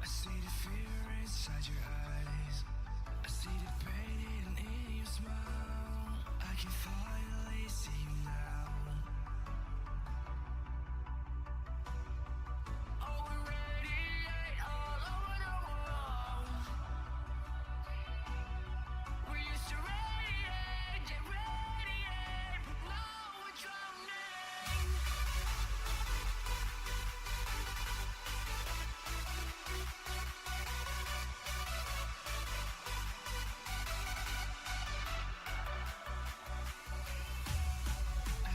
see the fear inside your eyes. I see the pain in your smile. I can finally see you now. Oh, we radiate all over the world. We used to radiate, get radiate, but now we're drowning. I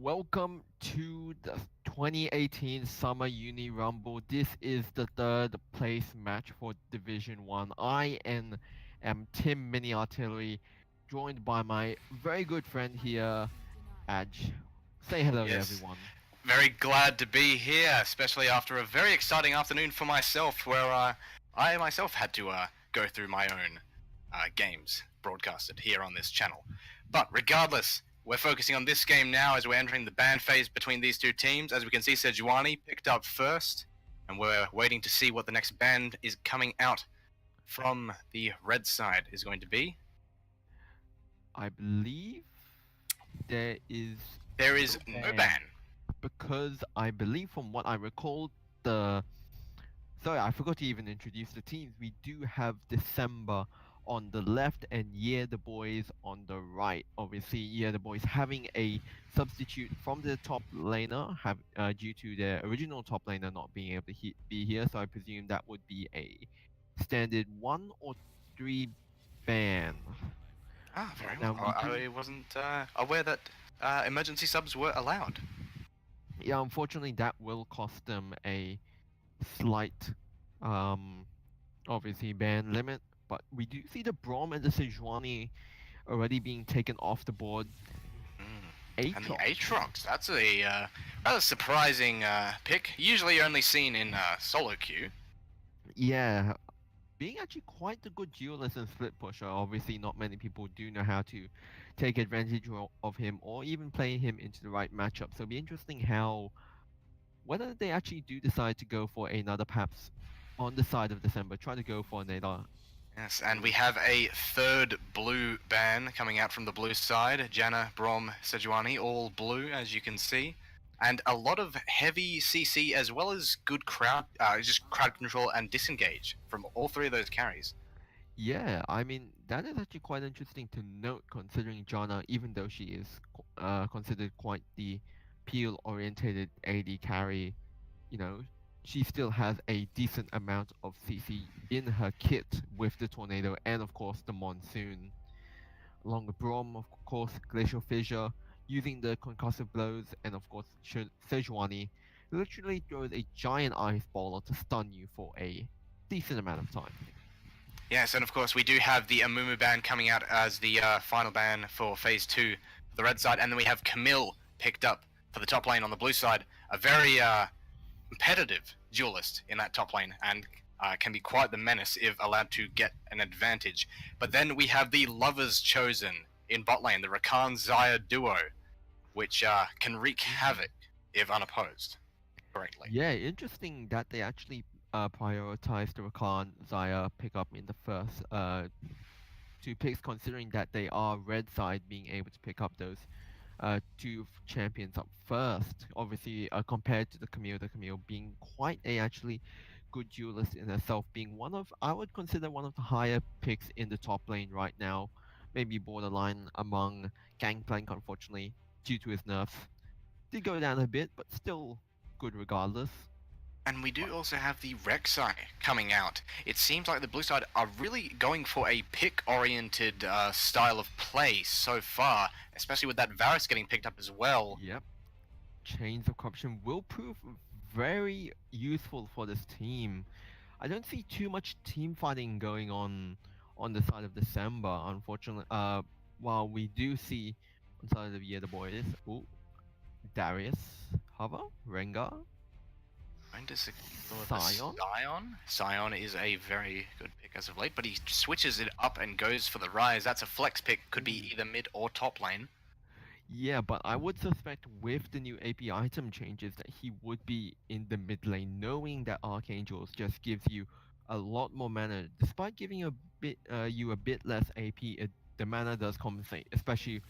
Welcome to the 2018 Summer Uni Rumble. This is the third place match for Division 1. I am Tim Mini Artillery, joined by my very good friend here, Aj. Say hello to Yes, everyone. very glad to be here, especially after a very exciting afternoon for myself, where I myself had to go through my own games broadcasted here on this channel. But regardless, we're focusing on this game now as we're entering the ban phase between these two teams. As we can see, Sejuani picked up first, and we're waiting to see what the next ban is coming out from the red side is going to be. I believe there is There is no no ban ban. because I believe from what I recall, the sorry, I forgot to even introduce the teams. We do have December on the left and Yeah the Boys on the right. Obviously, Yeah the Boys having a substitute from the top laner due to their original top laner not being able to be here. So I presume that would be a standard 1 or 3 ban. Ah, very Now well. we do, I wasn't aware that emergency subs were allowed. yeah. Unfortunately, that will cost them a slight um obviously ban limit, but we do see the Brom and the Sejuani already being taken off the board. And the Aatrox, Aatrox, that's a rather surprising pick. Usually only seen in solo queue. yeah, being actually quite a good duelist and split pusher. Obviously, not many people do know how to take advantage of him or even play him into the right matchup. So it'll be interesting how whether they actually do decide to go for another perhaps on the side of December, try to go for another. Yes, and we have a third blue ban coming out from the blue side. Janna, Brom, Sejuani, all blue as you can see. And a lot of heavy CC as well as good just crowd control and disengage from all three of those carries. Yeah, I mean, that is actually quite interesting to note considering Jana, even though she is considered quite the peel orientated AD carry, you know, she still has a decent amount of CC in her kit with the tornado and of course the monsoon. Along with Brom, of course, Glacial Fissure, using the concussive blows, and of course Sejuani literally throws a giant ice ball to stun you for a decent amount of time. Yes, and of course we do have the Amumu ban coming out as the final ban for Phase 2 for the red side, and then we have Camille picked up for the top lane on the blue side. A very competitive duelist in that top lane, and can be quite the menace if allowed to get an advantage. But then we have the Lovers Chosen in bot lane, the Rakan Zaya duo, which can wreak havoc if unopposed correctly. Yeah, interesting that they actually prioritized the Rakan Zaya pickup in the first 2 picks, considering that they are red side being able to pick up those two champions up first. Obviously, compared to the Camille being quite a actually good duelist in herself, being one of I would consider one of the higher picks in the top lane right now. Maybe borderline among Gangplank, unfortunately, due to his nerfs. Did go down a bit, but still good regardless. And we do also have the Rek'Sai coming out. It seems like the blue side are really going for a pick-oriented style of play so far, especially with that Varus getting picked up as well. Yep. Chains of Corruption will prove very useful for this team. I don't see too much team fighting going on the side of December, unfortunately. While we do see on the side of the Boys, ooh, Darius, Hover, Rengar, Going to secure the Sion. Sion. Sion is a very good pick as of late, but he switches it up and goes for the Rise. That's a flex pick, could be either mid or top lane. Yeah, but I would suspect with the new AP item changes that he would be in the mid lane, knowing that Archangels just gives you a lot more mana. Despite giving you a bit less AP, the mana does compensate, especially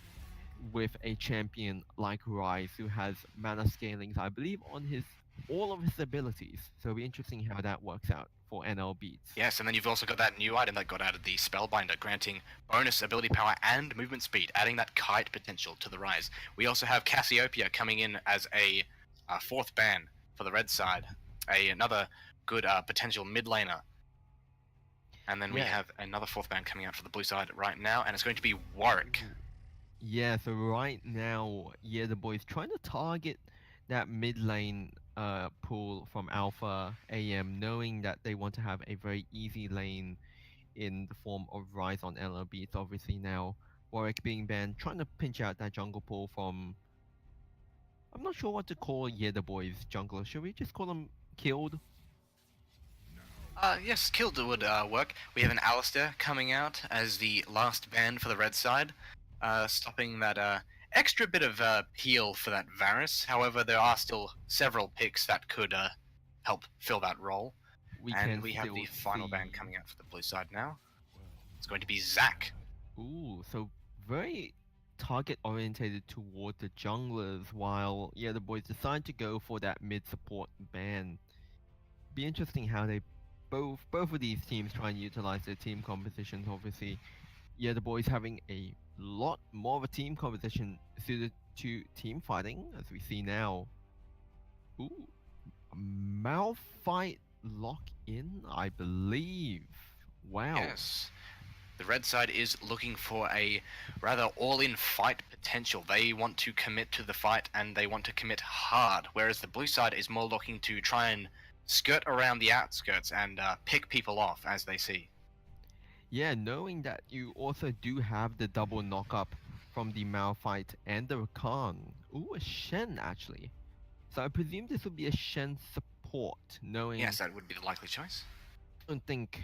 with a champion like Rise who has mana scalings, I believe, on his all of his abilities. So it'll be interesting how that works out for NL beats. Yes, and then you've also got that new item that got added, the Spellbinder, granting bonus ability power and movement speed, adding that kite potential to the Rise. We also have Cassiopeia coming in as a fourth ban for the red side, another good potential mid laner. And then we Yeah. have another fourth ban coming out for the blue side right now, and it's going to be Warwick. Yeah, so right now, yeah, the boys trying to target that mid lane pool from Alpha AM, knowing that they want to have a very easy lane in the form of Rise on LOB. It's obviously now Warwick being banned, trying to pinch out that jungle pool from. I'm not sure what to call yeah the boys jungler. Should we just call them killed? Yes, killed would work. We have an Alistair coming out as the last ban for the red side, stopping that extra bit of peel for that Varus. However, there are still several picks that could help fill that role. We And can we have still the final ban see. coming out for the blue side now. It's going to be Zac. Ooh, so very target orientated toward the junglers, while yeah the boys decide to go for that mid support ban. Be interesting how they both of these teams try and utilize their team compositions. Obviously, yeah, the boys having a lot more of a team composition suited to team fighting, as we see now. Ooh, a Malphite lock in, I believe. Wow. Yes. The red side is looking for a rather all-in fight potential. They want to commit to the fight and they want to commit hard, whereas the blue side is more looking to try and skirt around the outskirts and pick people off as they see. Yeah, knowing that you also do have the double knock up from the Malphite and the Rakan. Ooh, a Shen actually. So I presume this would be a Shen support, knowing Yes, that would be the likely choice. I don't think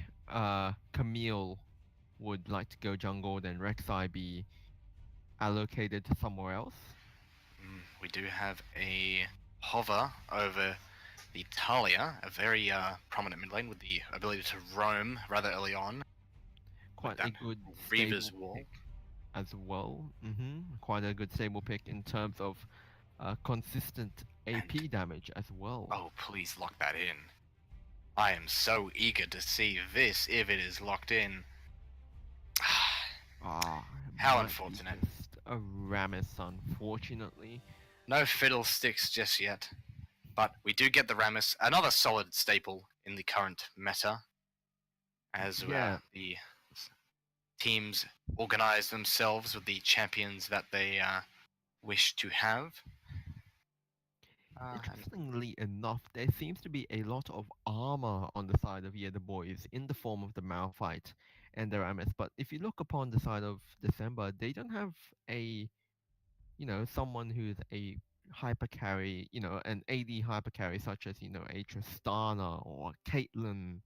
Camille would like to go jungle, then Rek'Sai be allocated to somewhere else. We do have a hover over the Talia, a very prominent mid lane with the ability to roam rather early on. Quite a that good Reaver's stable wall. pick as well. Quite a good stable pick in terms of consistent AP damage as well. Oh, please lock that in. I am so eager to see this if it is locked in. Ah, How might be unfortunate. just a Rammus, unfortunately. No fiddlesticks just yet. But we do get the Rammus, another solid staple in the current meta, as Yeah, the teams organize themselves with the champions that they wish to have. And interestingly enough, there seems to be a lot of armor on the side of yeah, the boys in the form of the Malphite and the Rammus. But if you look upon the side of December, they don't have a someone who's a hyper carry, an AD hyper carry such as, a Tristana or Caitlyn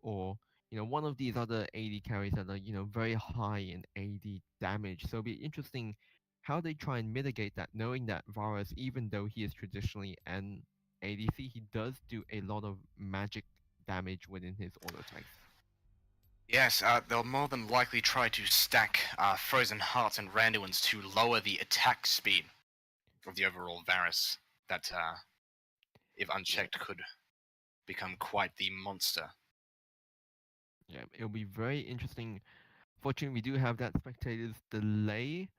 or, one of these other AD carries that are, very high in AD damage. So it'll be interesting how they try and mitigate that, knowing that Varus, even though he is traditionally an ADC, he does do a lot of magic damage within his auto attacks. yes, they'll more than likely try to stack Frozen Hearts and Randuins to lower the attack speed of the overall Varus. That, if unchecked, could become quite the monster. Yeah, it'll be very interesting. Fortunately, we do have that spectators delay,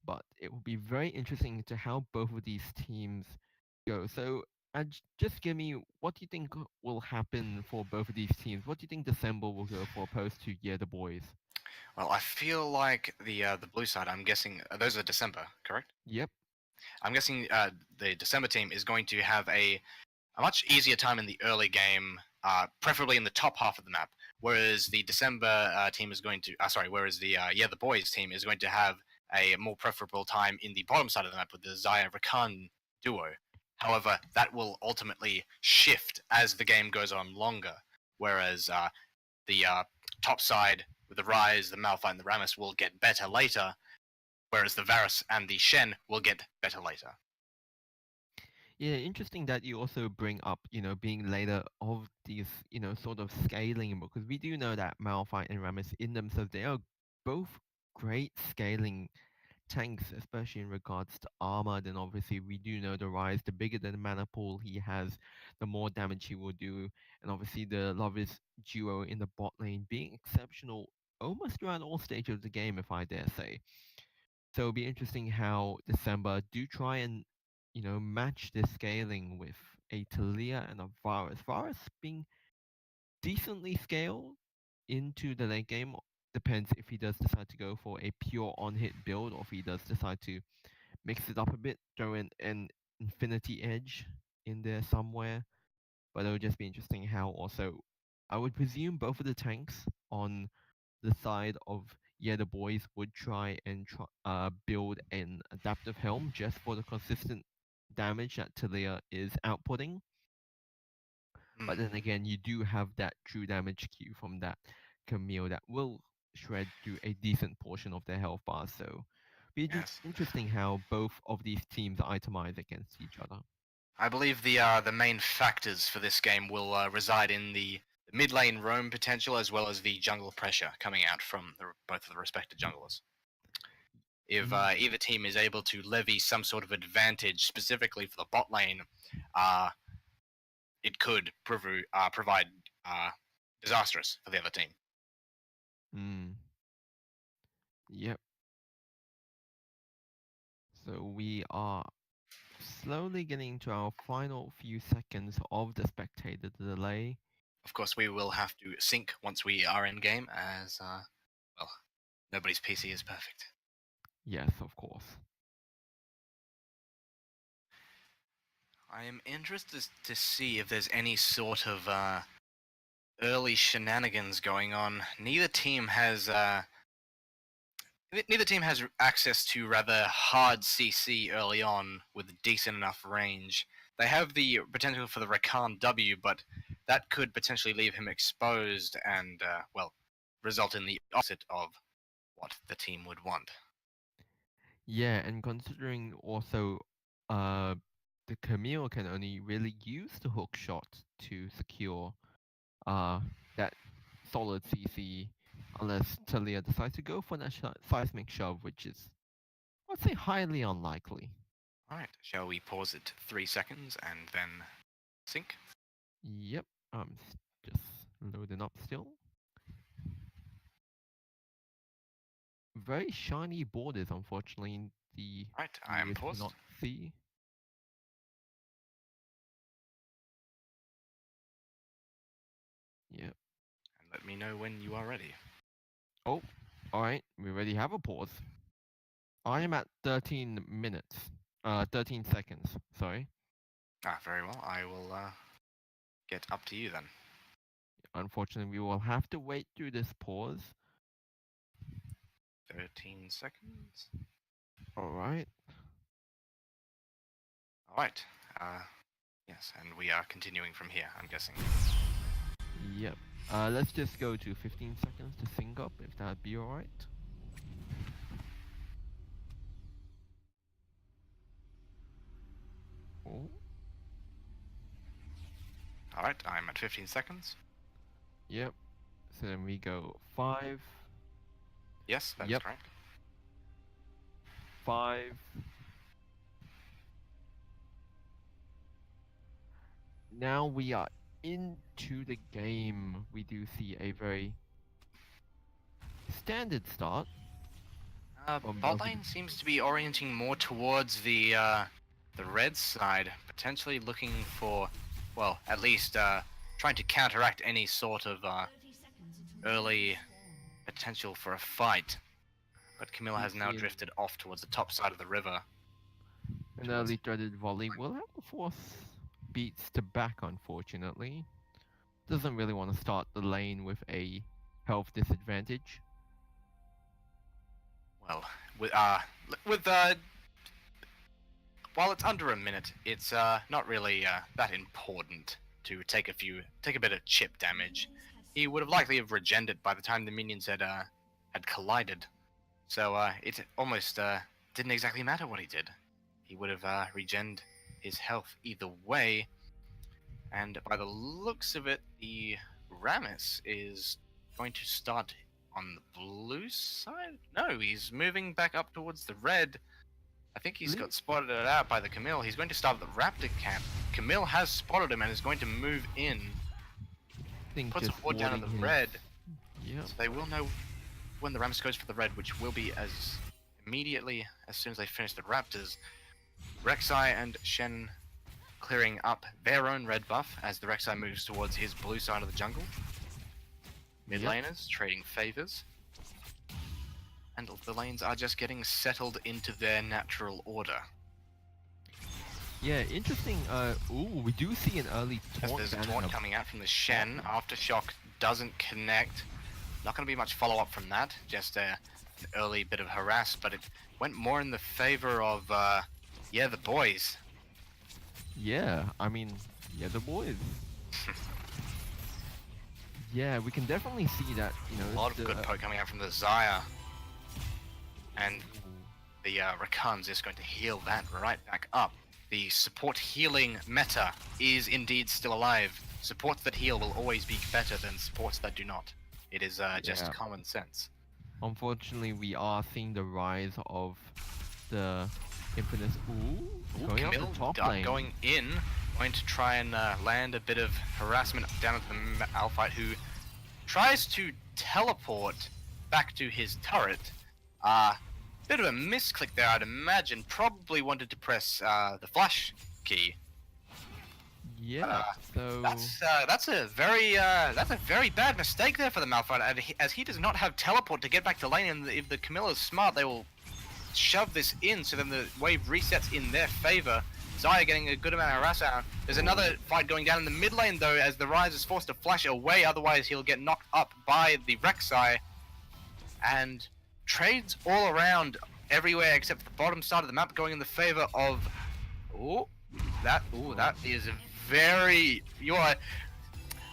but it will be very interesting to how both of these teams go. So, just give me what do you think will happen for both of these teams? What do you think December will go for opposed to yeah the boys? Well, I feel like the blue side. I'm guessing those are December, correct? Yep. I'm guessing the December team is going to have a much easier time in the early game, preferably in the top half of the map. Whereas the December team is going to, whereas the boys team is going to have a more preferable time in the bottom side of the map with the Zaya Rakan duo. However, that will ultimately shift as the game goes on longer. Whereas the top side with the Rise, the Malphite, and the Rammus will get better later, whereas the Varus and the Shen will get better later. Yeah, interesting that you also bring up, being later of these, sort of scaling because we do know that Malphite and Rammus in themselves they are both great scaling tanks, especially in regards to armor. Then obviously we do know the Rise, the bigger the mana pool he has, the more damage he will do. And obviously the Lovers duo in the bot lane being exceptional almost throughout all stages of the game, if I dare say. So it'll be interesting how December do try and, match this scaling with a Talia and a Varus. Varus being decently scaled into the late game, depends if he does decide to go for a pure on-hit build or if he does decide to mix it up a bit, throw in an Infinity Edge in there somewhere. But it would just be interesting how also, I would presume both of the tanks on the side of the Boiz would try and build an adaptive helm just for the consistent damage that Talia is outputting. But then again, you do have that true damage queue from that Camille that will shred through a decent portion of their health bar. So be Yes. interesting how both of these teams itemize against each other. I believe the main factors for this game will reside in the mid lane roam potential as well as the jungle pressure coming out from both of the respective junglers. If either team is able to levy some sort of advantage specifically for the bot lane, it could provide disastrous for the other team. Yep. So we are slowly getting to our final few seconds of the spectator delay. Of course, we will have to sync once we are in game, as well, nobody's PC is perfect. Yes, of course. I am interested to see if there's any sort of early shenanigans going on. Neither team has access to rather hard CC early on with decent enough range. They have the potential for the Rakan W, but that could potentially leave him exposed and, well, result in the opposite of what the team would want. Yeah, and considering also the Camille can only really use the hook shot to secure that solid CC unless Talia decides to go for that seismic shove, which is, I'd say, highly unlikely. Alright, shall we pause it 3 seconds and then sync? Yep, just loading up still. Very shiny borders, unfortunately, the Alright, I am viewers paused. cannot see. Yep. And let me know when you are ready. Oh, alright, we already have a pause. I am at 13 minutes. 13 seconds, sorry. Very well. I will get up to you then. Unfortunately, we will have to wait through this pause. 13 seconds. Alright. Alright. Yes, and we are continuing from here, I'm guessing. Yep. Let's just go to 15 seconds to sync up, if that'd be alright. Oh. Alright, I'm at 15 seconds. Yep. So then we go 5. Yes, that's Yep. correct. 5. Now we are into the game. We do see a very standard start. Bot lane seems to be orienting more towards the red side, potentially looking for, well, at least trying to counteract any sort of early potential for a fight. But Camilla has now drifted off towards the top side of the river. An early threaded volley will have to force beats to back, unfortunately. Doesn't really want to start the lane with a health disadvantage. Well, while it's under a minute, it's not really that important to take a bit of chip damage. He would have likely have regened by the time the minions had collided. So it almost didn't exactly matter what he did. He would have regened his health either way. And by the looks of it, the Rammus is going to start on the blue side? No, he's moving back up towards the red. I think he's got spotted out by the Camille. He's going to start at the Raptor camp. Camille has spotted him and is going to move in. Puts a ward down on the red. Yeah. So they will know when the Rammus goes for the red, which will be as immediately as soon as they finish the Raptors. Rek'Sai and Shen clearing up their own red buff as the Rek'Sai moves towards his blue side of the jungle. Mid laners trading favors. and the lanes are just getting settled into their natural order. Yeah, interesting. Ooh, we do see an early As taunt. there's a ban taunt and coming out from the Shen. Aftershock doesn't connect. Not going to be much follow-up from that. Just an early bit of harass, but it went more in the favor of, yeah, the boys. Yeah, I mean, yeah, the boys. Yeah, we can definitely see that, you know. A lot of the, good poke coming out from the Xayah. And the Rakan's just going to heal that right back up. The support healing meta is indeed still alive. Supports that heal will always be better than supports that do not. It is just Yeah. common sense. Unfortunately, we are seeing the rise of the Infamous. Ooh, Ooh, going up Camille the top lane. going in, going to try and land a bit of harassment down at the Malphite, who tries to teleport back to his turret. Bit of a misclick there, I'd imagine. Probably wanted to press the flash key. Yeah, so That's a very bad mistake there for the Malphite, as he does not have teleport to get back to lane. And if the Camilla's smart, they will shove this in, so then the wave resets in their favor. Xayah getting a good amount of harass out. There's another fight going down in the mid lane though, as the Ryze is forced to flash away, otherwise he'll get knocked up by the Rek'Sai. And trades all around everywhere except the bottom side of the map going in the favor of that is very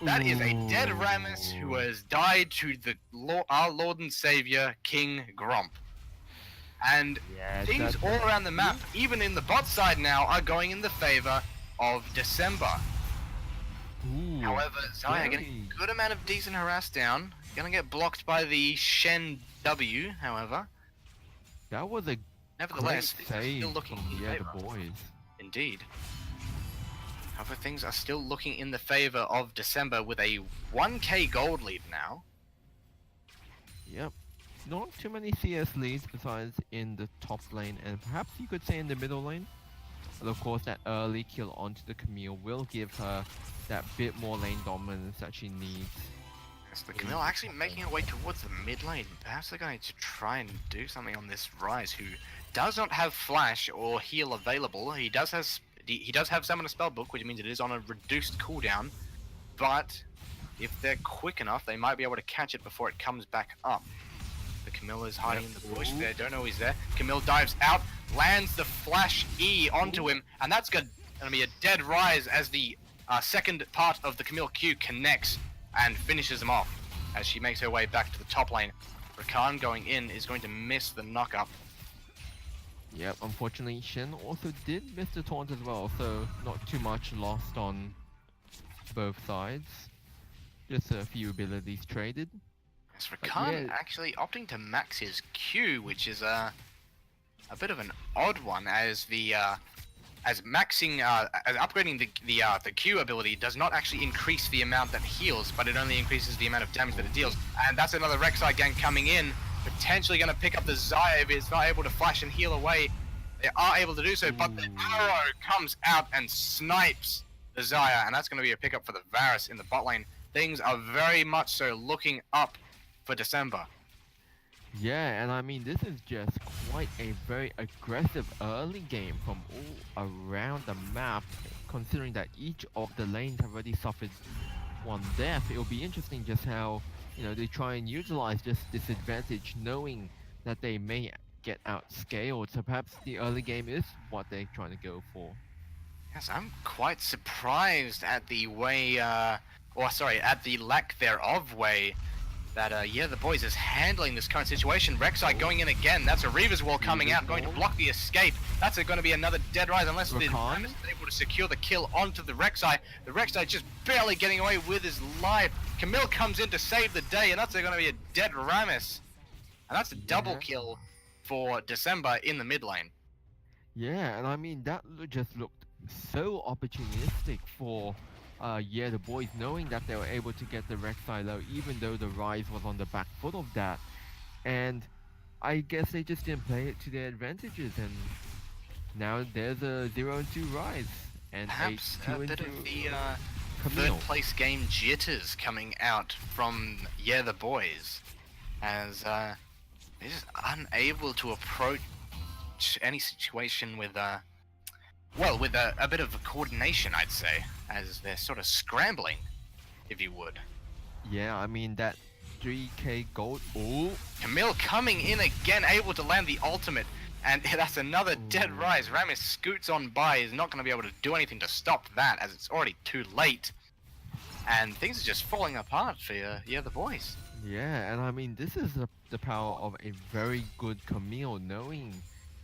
that is a dead Rammus who has died to our Lord and Savior King Gromp. And yeah, things all around the map, even in the bot side now, are going in the favor of December. Ooh, However, Xayah getting a good amount of decent harass down. Gonna get blocked by the Shen W, however. that was a Nevertheless, great things are save still looking from in the favor. boys. Indeed. However, things are still looking in the favor of December with a 1k gold lead now. Yep. Not too many CS leads besides in the top lane, and perhaps you could say in the middle lane. But of course, that early kill onto the Camille will give her that bit more lane dominance that she needs. Yes, the Camille actually making her way towards the mid lane. Perhaps they're going to try and do something on this Ryze, who does not have flash or heal available. He does have Summoner Spellbook, which means it is on a reduced cooldown. But if they're quick enough, they might be able to catch it before it comes back up. The Camille is hiding in the bush there. Don't know he's there. Camille dives out, lands the flash E onto him, and that's gonna be a dead Ryze as the second part of the Camille Q connects and finishes him off as she makes her way back to the top lane. Rakan going in is going to miss the knock-up. Yep, unfortunately, Shen also did miss the taunt as well, so not too much lost on both sides. Just a few abilities traded. Yes, Rakan yeah. actually opting to max his Q, which is a bit of an odd one, as the as upgrading the Q ability does not actually increase the amount that heals, but it only increases the amount of damage that it deals. And that's another Rek'Sai gang coming in, potentially going to pick up the Xayah if it's not able to flash and heal away. They are able to do so, but the arrow comes out and snipes the Xayah, and that's going to be a pickup for the Varus in the bot lane. Things are very much so looking up for December. Yeah, and I mean, this is just quite a very aggressive early game from all around the map, considering that each of the lanes have already suffered one death. It'll be interesting just how, you know, they try and utilize this disadvantage, knowing that they may get outscaled. So perhaps the early game is what they're trying to go for. Yes, I'm quite surprised at the way, at the lack thereof way that, the Boiz is handling this current situation. Rek'Sai going in again. That's a Reaver's Wall coming out, going to block the escape. That's going to be another dead Ryze unless the Rammus is able to secure the kill onto the Rek'Sai. The Rek'Sai just barely getting away with his life. Camille comes in to save the day, and that's going to be a dead Rammus. And that's a double kill for December in the mid lane. Yeah, and I mean, that just looked so opportunistic for the Boiz, knowing that they were able to get the Rek'Sai low, even though the Ryze was on the back foot of that. And I guess they just didn't play it to their advantages, and now there's a 0-2 Ryze, and Perhaps a a 2-2 bit of the Camille. third place game jitters coming out from the Boiz, as They're just unable to approach any situation with with a bit of coordination, I'd say, as they're sort of scrambling, if you would. Yeah, I mean that 3k gold. Oh, Camille coming in again, able to land the ultimate, and that's another dead rise. Ramis scoots on by, is not going to be able to do anything to stop that, as it's already too late. And things are just falling apart for the boys. yeah, and I mean this is the power of a very good Camille, knowing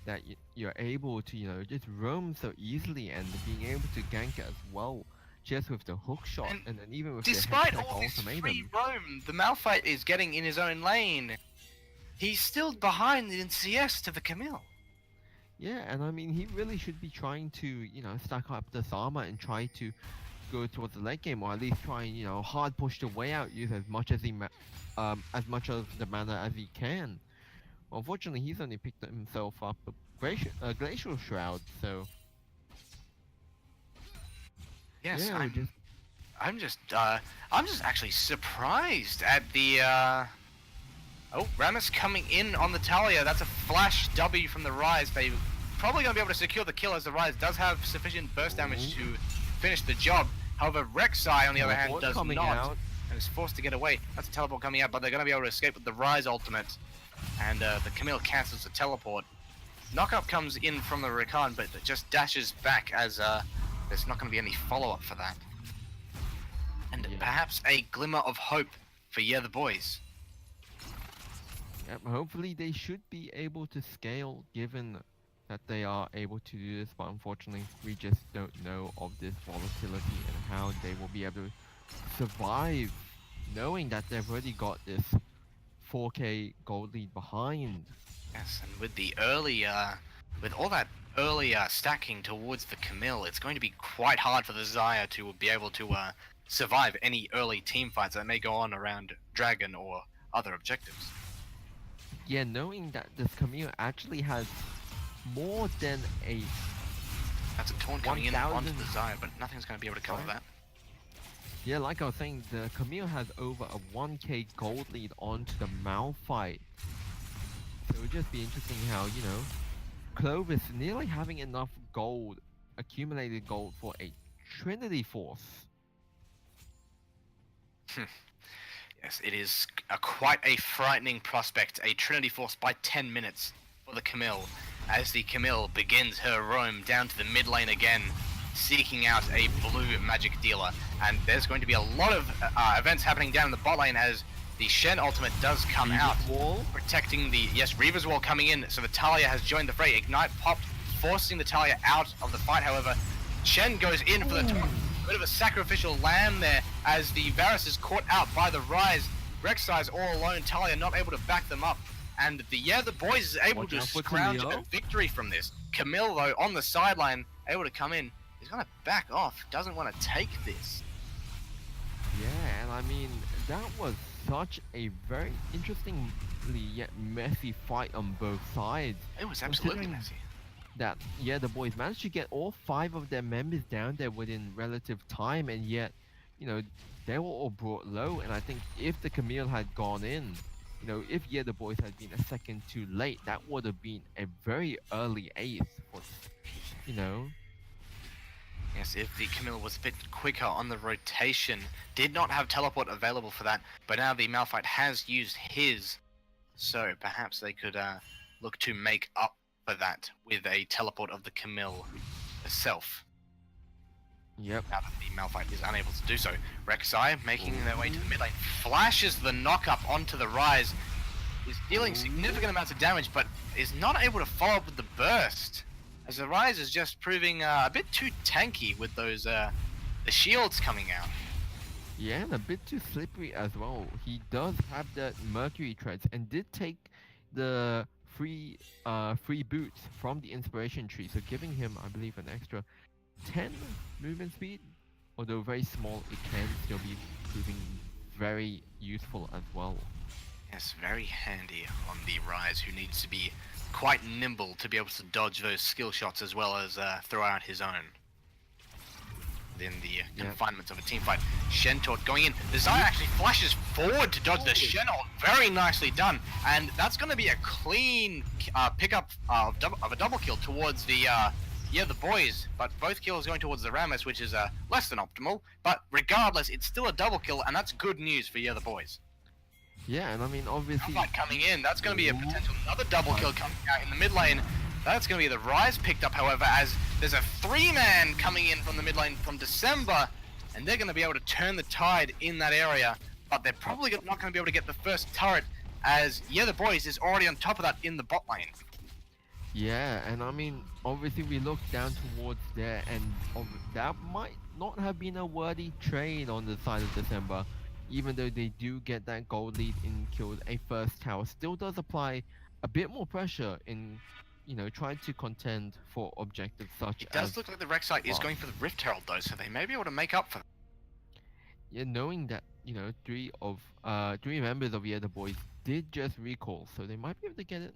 that you're able to, you know, just roam so easily and being able to gank as well, just with the hook shot, and then even with Despite the all this ultimatum. free roam, the Malphite is getting in his own lane. He's still behind in CS to the Camille. Yeah, and I mean he really should be trying to, you know, stack up this armor and try to go towards the late game, or at least try and, you know, hard push the way out, use as much as as much of the mana as he can. Well, unfortunately, he's only picked himself up a glacial shroud, so Yes, yeah, I'm just actually surprised at the oh, Ramis coming in on the Talia. That's a flash W from the Rise. They probably gonna be able to secure the kill, as the Rise does have sufficient burst damage to finish the job. However, Rek'Sai on the other hand does not, and is forced to get away. That's a teleport coming out, but they're gonna be able to escape with the Rise ultimate, and the Camille cancels the teleport. Knockup comes in from the Rakan, but it just dashes back, as there's not going to be any follow-up for that. And Yeah. perhaps a glimmer of hope for the boys. Yep, hopefully they should be able to scale, given that they are able to do this, but unfortunately we just don't know of this volatility and how they will be able to survive, knowing that they've already got this 4k gold lead behind. Yes, and with the early, with all that early stacking towards the Camille, it's going to be quite hard for the Xayah to be able to survive any early team fights that may go on around Dragon or other objectives. Yeah, knowing that this Camille actually has more than a That's a taunt coming in 1,000 onto the Xayah, but nothing's going to be able to cover that. yeah, like I was saying, the Camille has over a 1k gold lead onto the Malphite. So it would just be interesting how, you know, Clovis nearly having enough gold, accumulated gold for a Trinity Force. Yes, it is quite a frightening prospect. A Trinity Force by 10 minutes for the Camille, as the Camille begins her roam down to the mid lane again, seeking out a blue magic dealer. And there's going to be a lot of events happening down in the bot lane, as the Shen ultimate does come out, Wall. protecting the, yes, Reaver's Wall coming in, so the Talia has joined the fray. Ignite popped, forcing the Talia out of the fight. However, Shen goes in for the taunt. A bit of a sacrificial lamb there, as the Varus is caught out by the Rise. Rek'Sai is all alone, Talia not able to back them up. And the Boiz is able Watch to out for scrounge Camille. a victory from this. Camille, though, on the sideline, able to come in. He's going to back off, doesn't want to take this. Yeah, and I mean, that was such a very interestingly yet messy fight on both sides. It was absolutely Considering messy. That, yeah, the boys managed to get all 5 of their members down there within relative time, and yet, you know, they were all brought low. And I think if the Camille had gone in, you know, if the boys had been a second too late, that would have been a very early ace for, you know. Yes, if the Camille was a bit quicker on the rotation, did not have teleport available for that, but now the Malphite has used his, so perhaps they could look to make up for that with a teleport of the Camille herself. Yep. Now that the Malphite is unable to do so. Rek'Sai making their way to the mid lane, flashes the knock-up onto the Rise, is dealing significant amounts of damage, but is not able to follow up with the burst, as the Rise is just proving a bit too tanky with those the shields coming out. Yeah, and a bit too slippery as well. He does have that Mercury treads and did take the free boots from the inspiration tree, so giving him, I believe, an extra 10 movement speed. Although very small, it can still be proving very useful as well. Yes, very handy on the Rise, who needs to be quite nimble to be able to dodge those skill shots as well as throw out his own within the confinements of a team fight. Shen Tort going in. The Zaya actually flashes forward to dodge the Shen ult. Very nicely done. And that's going to be a clean pickup of a double kill towards the Boiz. But both kills going towards the Rammus, which is less than optimal. But regardless, it's still a double kill, and that's good news for the Boiz. Yeah, and I mean, obviously... Malphite coming in, that's going to be a potential another double kill coming out in the mid lane. That's going to be the Rise picked up, however, as there's a 3-man coming in from the mid lane from December, and they're going to be able to turn the tide in that area, but they're probably not going to be able to get the first turret, as the Boiz is already on top of that in the bot lane. Yeah, and I mean, obviously we look down towards there, and that might not have been a worthy trade on the side of December. Even though they do get that gold lead in kills, a first tower still does apply a bit more pressure in, you know, trying to contend for objectives such It does as... look like the Rek'Sai is going for the Rift Herald though, so they may be able to make up for that. Yeah, knowing that, you know, three members of the Boiz did just recall, so they might be able to get it.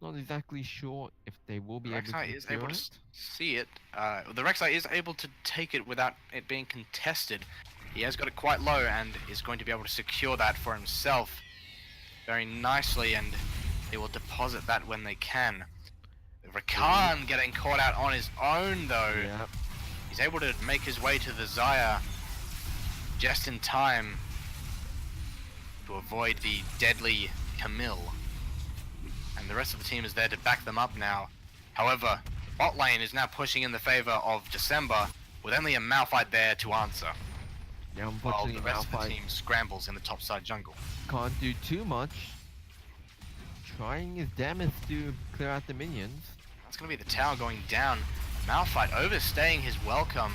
Not exactly sure if they will be able to Rek'Sai is able to it. see it. The Rek'Sai is able to take it without it being contested. He has got it quite low and is going to be able to secure that for himself very nicely, and he will deposit that when they can. Rakan getting caught out on his own though. Yeah. He's able to make his way to the Zaya just in time to avoid the deadly Camille. And the rest of the team is there to back them up now. However, bot lane is now pushing in the favor of December with only a Malphite there to answer. Yeah, While unfortunately, the rest of the Malphite team scrambles in the topside jungle. can't do too much. Trying his damnedest to clear out the minions. That's going to be the tower going down. Malphite overstaying his welcome.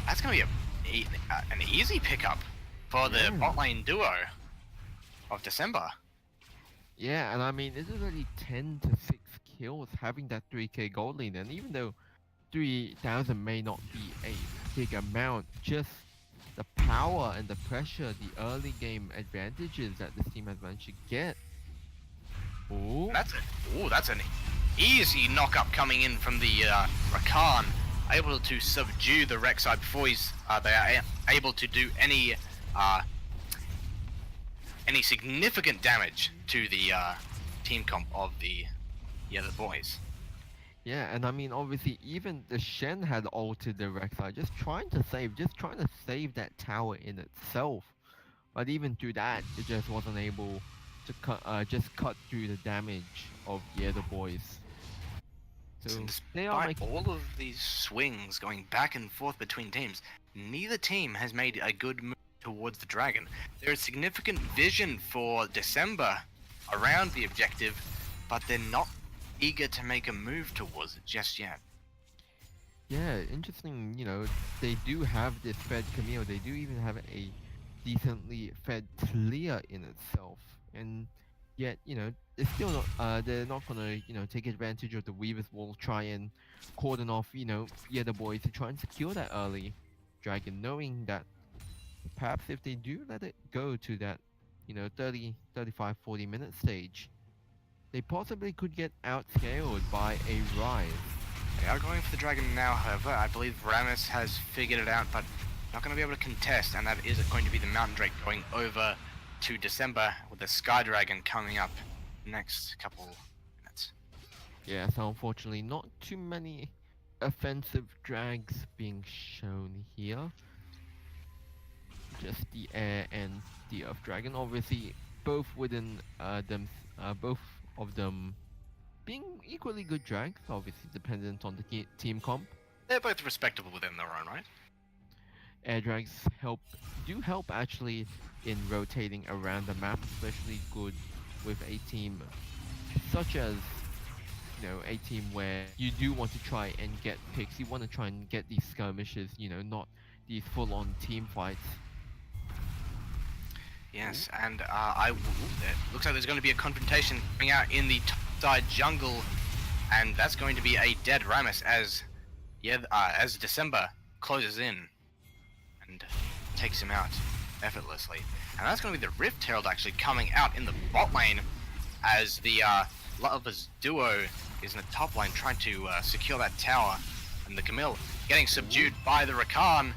That's going to be an easy pickup for the bot lane duo of December. Yeah, and I mean, it's already 10 to 6 kills having that 3k gold lead, and even though 3,000 may not be a big amount, just the power and the pressure, the early game advantages that this team has managed to get. Ooh. That's an easy knock-up coming in from the Rakan, able to subdue the Rek'Sai before they are able to do any significant damage to the team comp of the Boiz. Yeah, and I mean, obviously, even the Shen had altered the Rek'Sai, just trying to save that tower in itself. But even through that, it just wasn't able to cut through the damage of the Boiz. So they are Despite all of these swings going back and forth between teams, neither team has made a good move towards the dragon. There is significant vision for December around the objective, but they're not eager to make a move towards it just yet. Yeah, interesting, you know, they do have this fed Camille, they do even have a decently fed clear in itself, and yet, you know, it's still not, they're not gonna, you know, take advantage of the Weaver's Wall, try and cordon off, you know, the Boiz to try and secure that early dragon, knowing that perhaps if they do let it go to that, you know, 30, 35, 40 minute stage, they possibly could get outscaled by a Rise. They are going for the dragon now, however. I believe Rammus has figured it out, but not going to be able to contest, and that is going to be the Mountain Drake going over to December with the Sky Dragon coming up next couple minutes. Yeah, so unfortunately not too many offensive drags being shown here. Just the Air and the Earth Dragon, obviously both within both of them being equally good drags, obviously dependent on the team comp. They're both respectable within their own right. Air drags do help actually in rotating around the map, especially good with a team such as, you know, a team where you do want to try and get picks, you want to try and get these skirmishes, you know, not these full-on team fights. Yes, and it looks like there's going to be a confrontation coming out in the top side jungle, and that's going to be a dead Rammus as December closes in and takes him out effortlessly. And that's going to be the Rift Herald actually coming out in the bot lane as the Lovers duo is in the top lane trying to secure that tower, and the Camille getting subdued by the Rakan.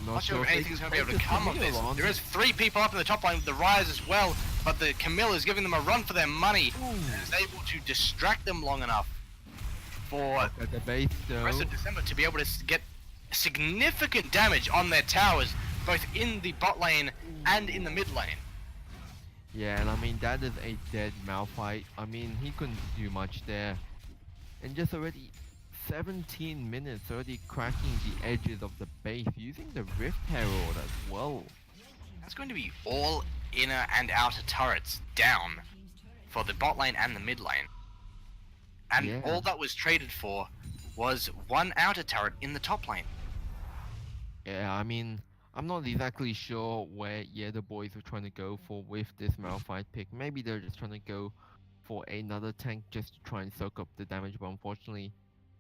Not sure if they anything's can going to be able take to the come of this. Camille on. There is 3 people up in the top line with the Rise as well, but the Camille is giving them a run for their money. And is able to distract them long enough for At the base the though. rest of December to be able to get significant damage on their towers, both in the bot lane and in the mid lane. Yeah, and I mean that is a dead Malphite. I mean he couldn't do much there. And just already 17 minutes already cracking the edges of the base using the Rift Herald as well. That's going to be all inner and outer turrets down for the bot lane and the mid lane. And Yeah. all that was traded for was 1 outer turret in the top lane. Yeah, I mean I'm not exactly sure where the boys were trying to go for with this Malphite pick. Maybe they're just trying to go for another tank just to try and soak up the damage, but unfortunately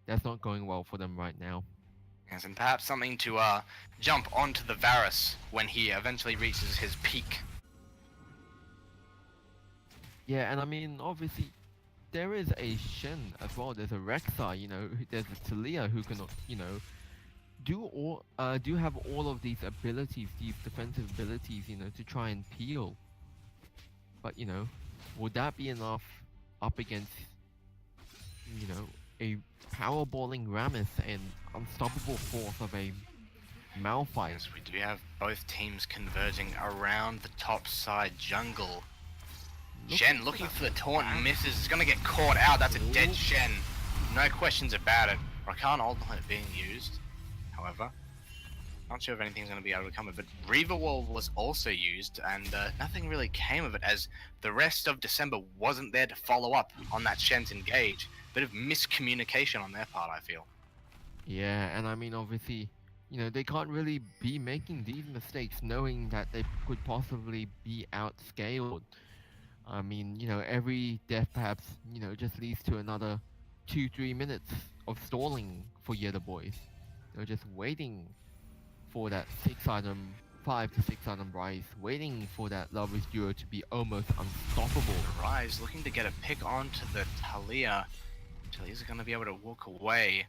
that's not going well for them right now. Yes, and perhaps something to jump onto the Varus when he eventually reaches his peak. Yeah, and I mean obviously there is a Shen as well. There's a Rek'Sai, there's a Talia who can, do have all of these abilities, these defensive abilities, to try and peel. But would that be enough up against, a powerballing Rammus and unstoppable force of a Malphite? Yes, we do have both teams converging around the top side jungle. Shen looking for the taunt and misses. Is going to get caught out. That's a dead Shen. No questions about it. Rakan ultimate being used. However, not sure if anything's going to be able to come of it. Reaver Wall was also used, and nothing really came of it as the rest of December wasn't there to follow up on that Shen's engage. Bit of miscommunication on their part, I feel. Yeah, and I mean obviously, they can't really be making these mistakes knowing that they could possibly be outscaled. I mean, every death perhaps, just leads to another 2-3 minutes of stalling for the boys. They're just waiting for that 5 to 6 item rise, waiting for that Lovers duo to be almost unstoppable. Rise looking to get a pick onto the Talia. Talia's going to be able to walk away.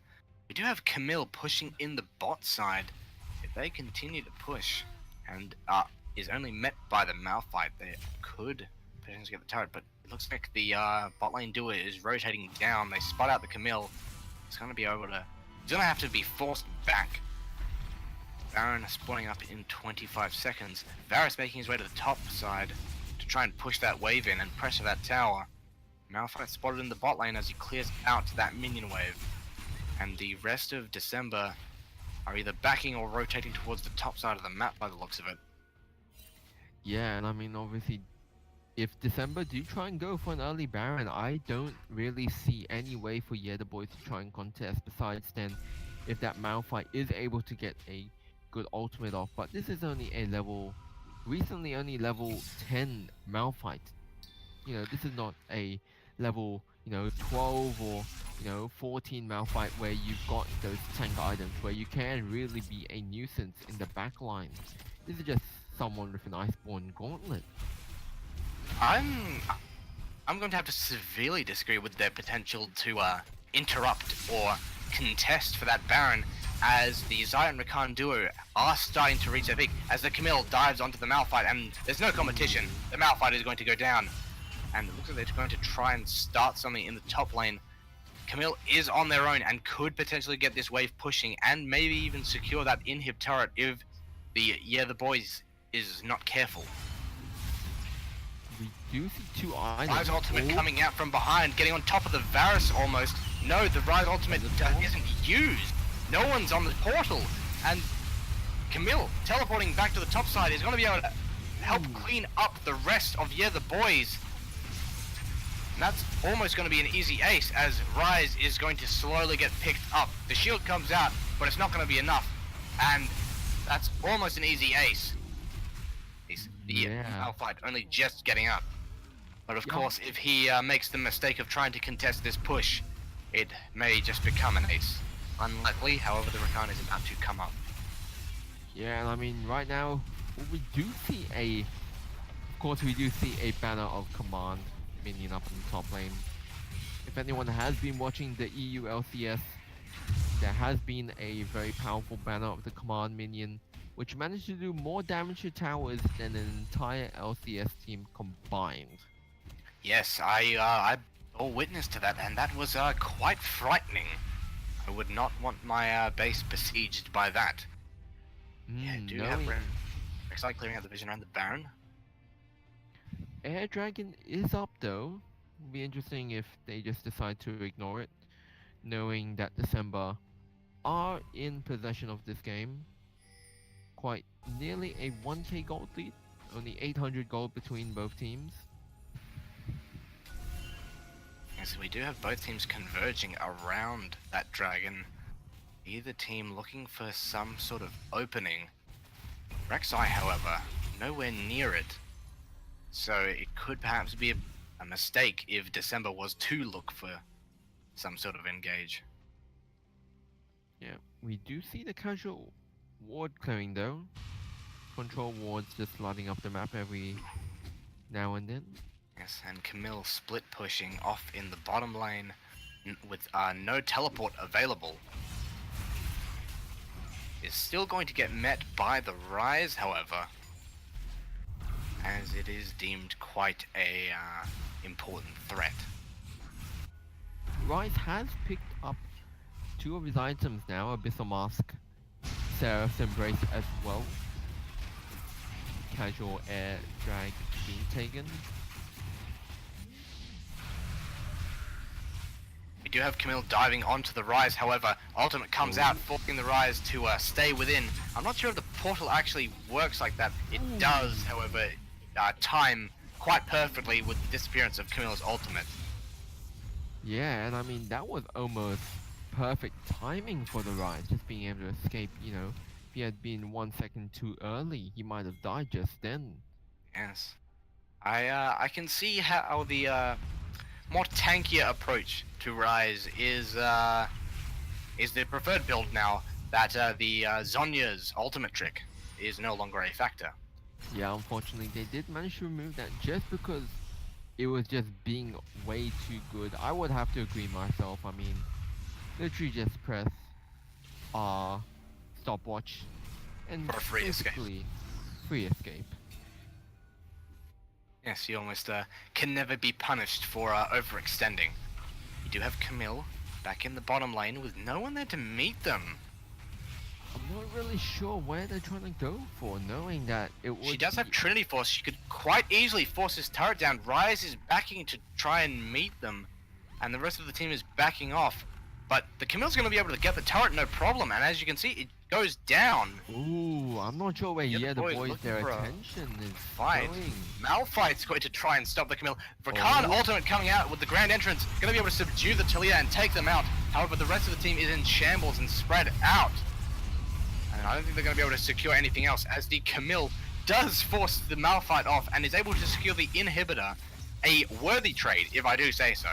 We do have Camille pushing in the bot side. If they continue to push and is only met by the Malphite, they could potentially get the turret, but it looks like the bot lane duo is rotating down. They spot out the Camille. It's going to be able to... He's going to have to be forced back. Baron spawning up in 25 seconds. Varus making his way to the top side to try and push that wave in and pressure that tower. Malphite spotted in the bot lane as he clears out that minion wave. And the rest of December are either backing or rotating towards the top side of the map by the looks of it. Yeah, and I mean obviously, if December do try and go for an early Baron, I don't really see any way for the boys to try and contest besides then if that Malphite is able to get a good ultimate off. But this is only a recently only level 10 Malphite. This is not a level 12 or 14 Malphite where you've got those tank items where you can really be a nuisance in the back line. This is just someone with an Iceborne Gauntlet. I'm going to have to severely disagree with their potential to interrupt or contest for that Baron, as the Xayah and Rakan duo are starting to reach their peak. As the Camille dives onto the Malphite, and there's no competition, the Malphite is going to go down. And it looks like they're going to try and start something in the top lane. Camille is on their own and could potentially get this wave pushing and maybe even secure that inhib turret if the Boiz is not careful. We do see 2 items. Rise ultimate coming out from behind, getting on top of the Varus almost. No, the Rise ultimate isn't used. No one's on the portal. And Camille, teleporting back to the top side, is going to be able to help clean up the rest of the Boiz. And that's almost going to be an easy ace, as Rise is going to slowly get picked up. The shield comes out, but it's not going to be enough. And that's almost an easy ace. The Malphite only just getting up. But of course, if he makes the mistake of trying to contest this push, it may just become an ace. Unlikely, however, the Rakan is about to come up. Yeah, and I mean, right now, we do see a banner of Command minion up in the top lane. If anyone has been watching the EU LCS, there has been a very powerful banner of the Command minion which managed to do more damage to towers than an entire LCS team combined. Yes, I bore witness to that, and that was quite frightening. I would not want my base besieged by that. Yeah, do have Rek'Sai clearing out the vision around the Baron. Air Dragon is up though. It'll be interesting if they just decide to ignore it, knowing that December are in possession of this game. Quite nearly a 1k gold lead, only 800 gold between both teams. Yes, we do have both teams converging around that dragon. Either team looking for some sort of opening. Rek'Sai, however, nowhere near it. So it could perhaps be a mistake if December was to look for some sort of engage. Yeah, we do see the casual ward clearing though. Control wards just lighting up the map every now and then. Yes, and Camille split pushing off in the bottom lane with no teleport available. Is still going to get met by the Rise, however, as it is deemed quite a important threat. Rise has picked up 2 of his items now, Abyssal Mask, Seraph's Embrace as well. Casual air drag being taken. We do have Camille diving onto the Rise, however, ultimate comes out, forcing the Rise to stay within. I'm not sure if the portal actually works like that. It does, however, time quite perfectly with the disappearance of Camille's ultimate. Yeah, and I mean, that was almost perfect timing for the Rise, just being able to escape, you know. If he had been 1 second too early, he might have died just then. Yes. I can see how the more tankier approach to Rise is the preferred build now that the Zhonya's ultimate trick is no longer a factor. Yeah, unfortunately, they did manage to remove that just because it was just being way too good. I would have to agree myself. I mean, literally just press stopwatch and For a free escape. basically free escape. Yes, you almost can never be punished for overextending. You do have Camille back in the bottom lane with no one there to meet them. I'm not really sure where they're trying to go for, knowing that it would She does have be- Trinity Force. She could quite easily force his turret down. Rise is backing to try and meet them, and the rest of the team is backing off. But the Camille's going to be able to get the turret no problem, and as you can see, it goes down. Ooh, I'm not sure where Yeah, the the boys boys looking their for a attention is fight. going. Malphite's going to try and stop the Camille. Rakan Oh. ultimate coming out with the grand entrance, going to be able to subdue the Talia and take them out. However, the rest of the team is in shambles and spread out. And I don't think they're going to be able to secure anything else, as the Camille does force the Malphite off and is able to secure the inhibitor. A worthy trade, if I do say so.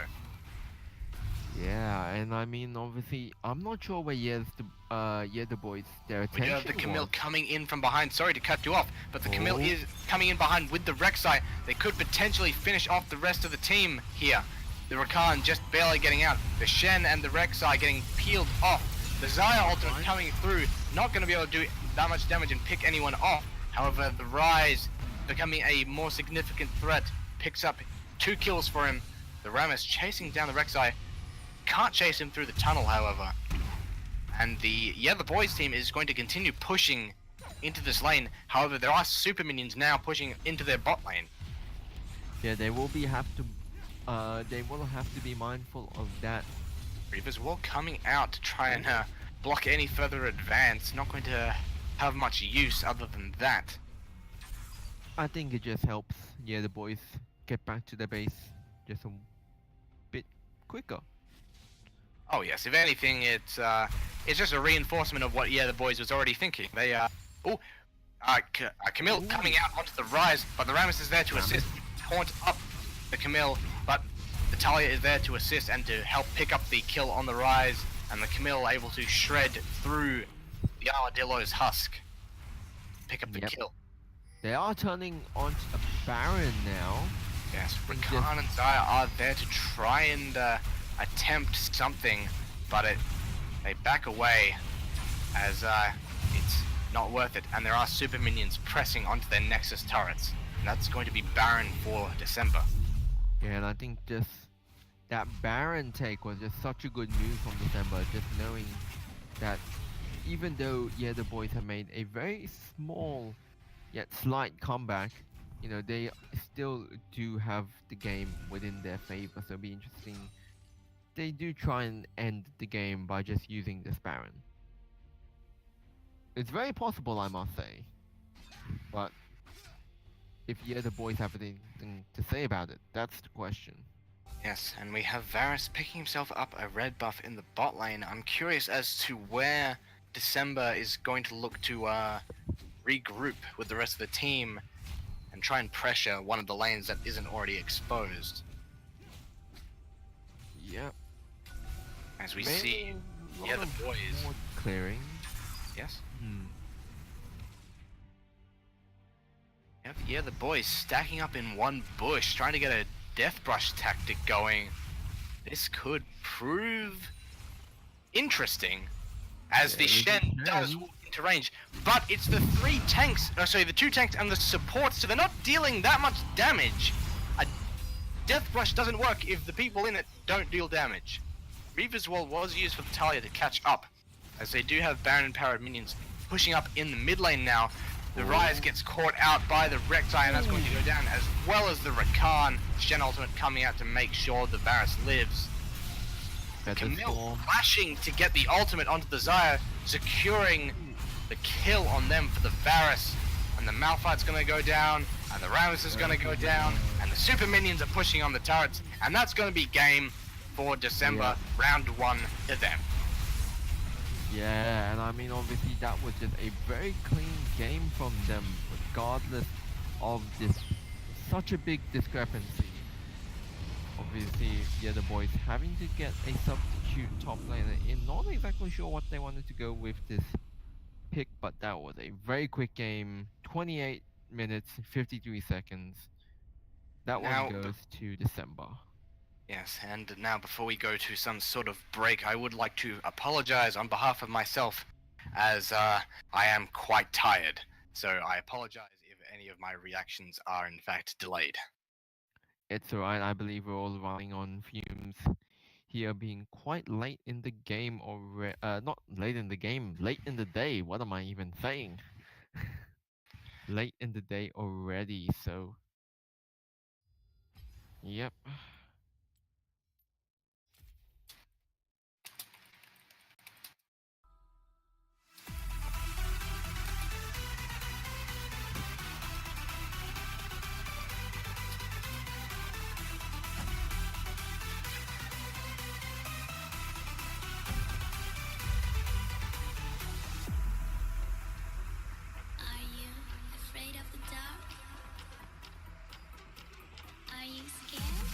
Yeah, and I mean, obviously, I'm not sure where the boys their We attention do have the Camille was. coming in from behind. Sorry to cut you off, but the Camille Oh. is coming in behind with the Rek'Sai. They could potentially finish off the rest of the team here. The Rakan just barely getting out. The Shen and the Rek'Sai getting peeled off. The Xayah ultimate coming through, not going to be able to do that much damage and pick anyone off. However, the Rise becoming a more significant threat, picks up 2 kills for him. The Rammus chasing down the Rek'Sai. Can't chase him through the tunnel, however. And the Boiz team is going to continue pushing into this lane. However, there are super minions now pushing into their bot lane. Yeah, they will have to be mindful of that. Reaper's Wall coming out to try and block any further advance. Not going to have much use other than that. I think it just helps the boys get back to their base just a bit quicker. Oh yes, if anything, it's just a reinforcement of what the Boiz was already thinking. They Camille coming out onto the Rise, but the Rammus is there to assist, taunt up the Camille, but the Talia is there to assist and to help pick up the kill on the Rise, and the Camille able to shred through the Armadillo's husk, pick up the Yep. kill. They are turning on a Baron now. Yes, Just- Rakan and Xayah are there to try and attempt something, but they back away as it's not worth it. And there are super minions pressing onto their Nexus turrets. And that's going to be Baron for December. Yeah, and I think just that Baron take was just such a good move from December, just knowing that even though, yeah, the boys have made a very small yet slight comeback, you know, they still do have the game within their favor, so it'll be interesting. They do try and end the game by just using this Baron. It's very possible, I must say. But if yeah, the boys have anything to say about it, that's the question. Yes, and we have Varus picking himself up a red buff in the bot lane. I'm curious as to where December is going to look to regroup with the rest of the team and try and pressure one of the lanes that isn't already exposed. Yep. As we see, yeah, the boys. Clearing. Yes? Hmm. Yep, yeah, the boys stacking up in one bush, trying to get a death brush tactic going. This could prove interesting, as the Shen does walk into range. But it's the the 2 tanks and the supports, so they're not dealing that much damage. A death brush doesn't work if the people in it don't deal damage. Reaver's Wall was used for the Talia to catch up, as they do have Baron and Parrot minions pushing up in the mid lane now. The Ryze gets caught out by the Rek'Sai, and that's going to go down, as well as the Rakan. Shen ultimate coming out to make sure the Varus lives. Camille flashing to get the ultimate onto the Xayah, securing the kill on them for the Varus. And the Malphite's going to go down, and the Rammus is going to go down, and the super minions are pushing on the turrets, and that's going to be game for December, round 1 to them. Yeah, and I mean, obviously that was just a very clean game from them, regardless of this such a big discrepancy. Obviously, yeah, the boys having to get a substitute top laner in. Not exactly sure what they wanted to go with this pick, but that was a very quick game. 28 minutes, 53 seconds. That one goes to December. Yes, and now before we go to some sort of break, I would like to apologize on behalf of myself, as I am quite tired. So I apologize if any of my reactions are in fact delayed. It's alright, I believe we're all running on fumes here, being quite late in the game already. Not late in the game, late in the day. What am I even saying? Late in the day already, so. Yep. Are you afraid of the dark? Are you scared?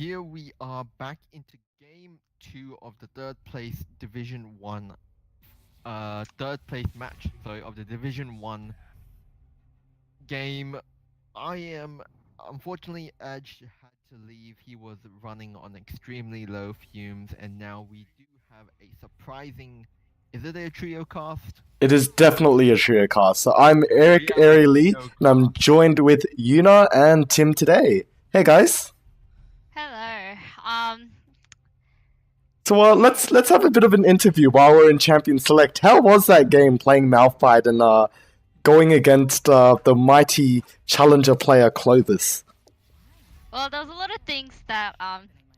here we are back into game 2 of the third place Division 1 third place match, sorry, of the Division 1 game. I am unfortunately Edge had to leave. He was running on extremely low fumes, and now we do have a surprising. Is it a trio cast? It is definitely a trio cast. So I'm Eric We are a Lee, trio and I'm cast. joined with Yuna and Tim today. Hey guys. Hello. So let's have a bit of an interview while we're in Champion Select. How was that game playing Malphite and going against the mighty challenger player Clovis? Well, there was a lot of things that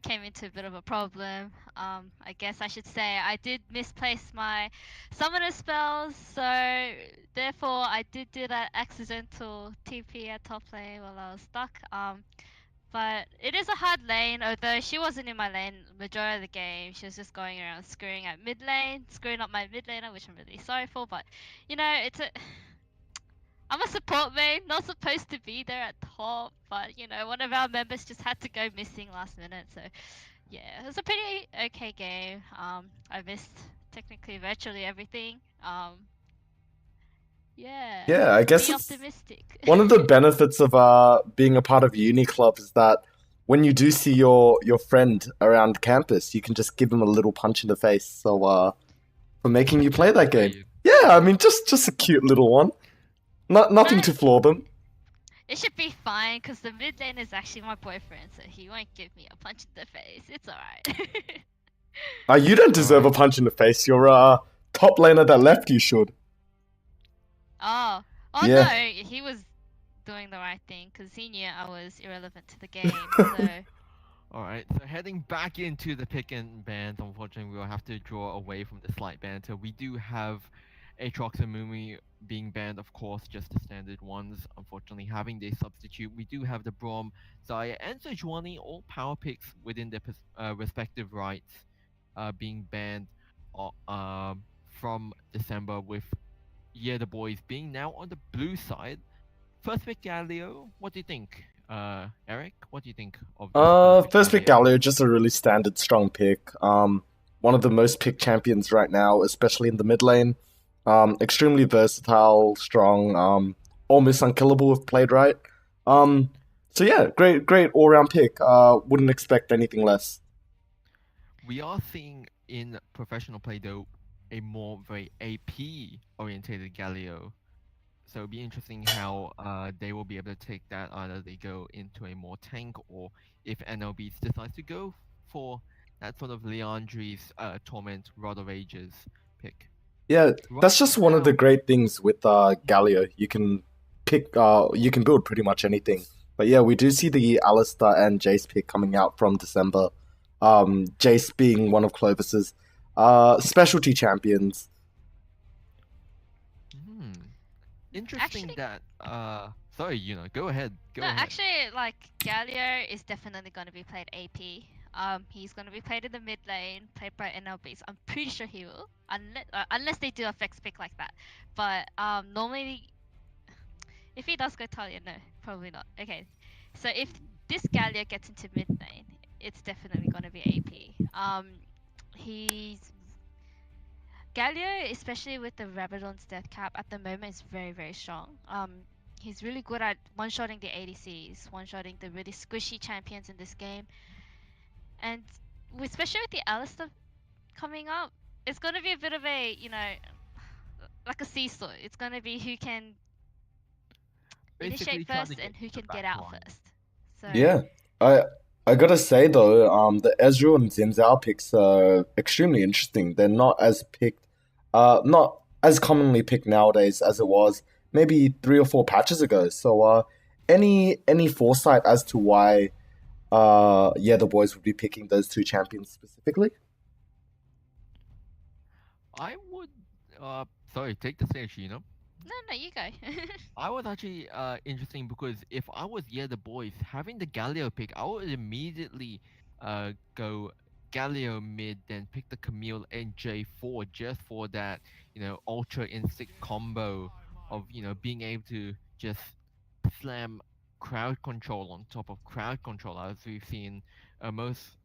came into a bit of a problem. I guess I should say I did misplace my summoner spells, so therefore I did do that accidental TP at top lane while I was stuck. But it is a hard lane, although she wasn't in my lane majority of the game. She was just going around screwing at mid lane, screwing up my mid laner, which I'm really sorry for. But you know, I'm a support main, not supposed to be there at top, but you know, one of our members just had to go missing last minute, so yeah, it was a pretty okay game. I missed technically virtually everything. Yeah, I guess be it's optimistic. one of the benefits of being a part of Uni Club is that when you do see your friend around campus, you can just give him a little punch in the face. So for making you play that game. Yeah, I mean just a cute little one. Nothing to floor them. It should be fine, because the mid lane is actually my boyfriend, so he won't give me a punch in the face. It's alright. You don't deserve a punch in the face. You're top laner that left you should. Oh Yeah. no, he was doing the right thing, because he knew I was irrelevant to the game, so... Alright, so heading back into the pick and bans, unfortunately we'll have to draw away from the slight banter. We do have Aatrox and Mumi being banned, of course, just the standard ones. Unfortunately, having their substitute, we do have the Braum, Zaya, and Sejuani, all power picks within their respective rights, being banned from December, with the Boiz being now on the blue side. First pick Galio, what do you think? Eric, what do you think of this First pick Galio, just a really standard strong pick. One of the most picked champions right now, especially in the mid lane. Extremely versatile, strong, almost unkillable if played right. So yeah, great all-round pick. Wouldn't expect anything less. We are seeing in professional play though a more very AP orientated Galio. So it'll be interesting how they will be able to take that, either they go into a more tank, or if NLB decides to go for that sort of Leandri's Torment Rod of Ages pick. Yeah, that's Right just one of now- the great things with Galio. You can pick, you can build pretty much anything. But yeah, we do see the Alistar and Jace pick coming out from December. Jace being one of Clovis's specialty champions. Interesting Actually- that sorry, go ahead. Go No, ahead. actually, like, Galio is definitely going to be played AP. He's going to be played in the mid lane, played by NLBs. I'm pretty sure he will, unless they do a flex pick like that. But normally, if he does go Talia, no, probably not. Okay, so if this Galio gets into mid lane, it's definitely going to be AP. Galio, especially with the Rabadon's death cap at the moment, is very, very strong. He's really good at one-shotting the ADCs, one-shotting the really squishy champions in this game. And especially with the Alistar coming up, it's going to be a bit of a, like a seesaw. It's going to be who can Basically initiate trying to first and get who to the can get back out line. first. So Yeah, I gotta say though, the Ezreal and Xin Zhao picks are extremely interesting. They're not as picked, not as commonly picked nowadays as it was maybe 3 or 4 patches ago. So, any foresight as to why, the boys would be picking those 2 champions specifically? I would sorry, take the stage, no, you go. I was actually interesting because if I was the Boys having the Galio pick, I would immediately go Galio mid, then pick the Camille and J4 just for that, ultra instinct combo of being able to just slam crowd control on top of crowd control, as we've seen most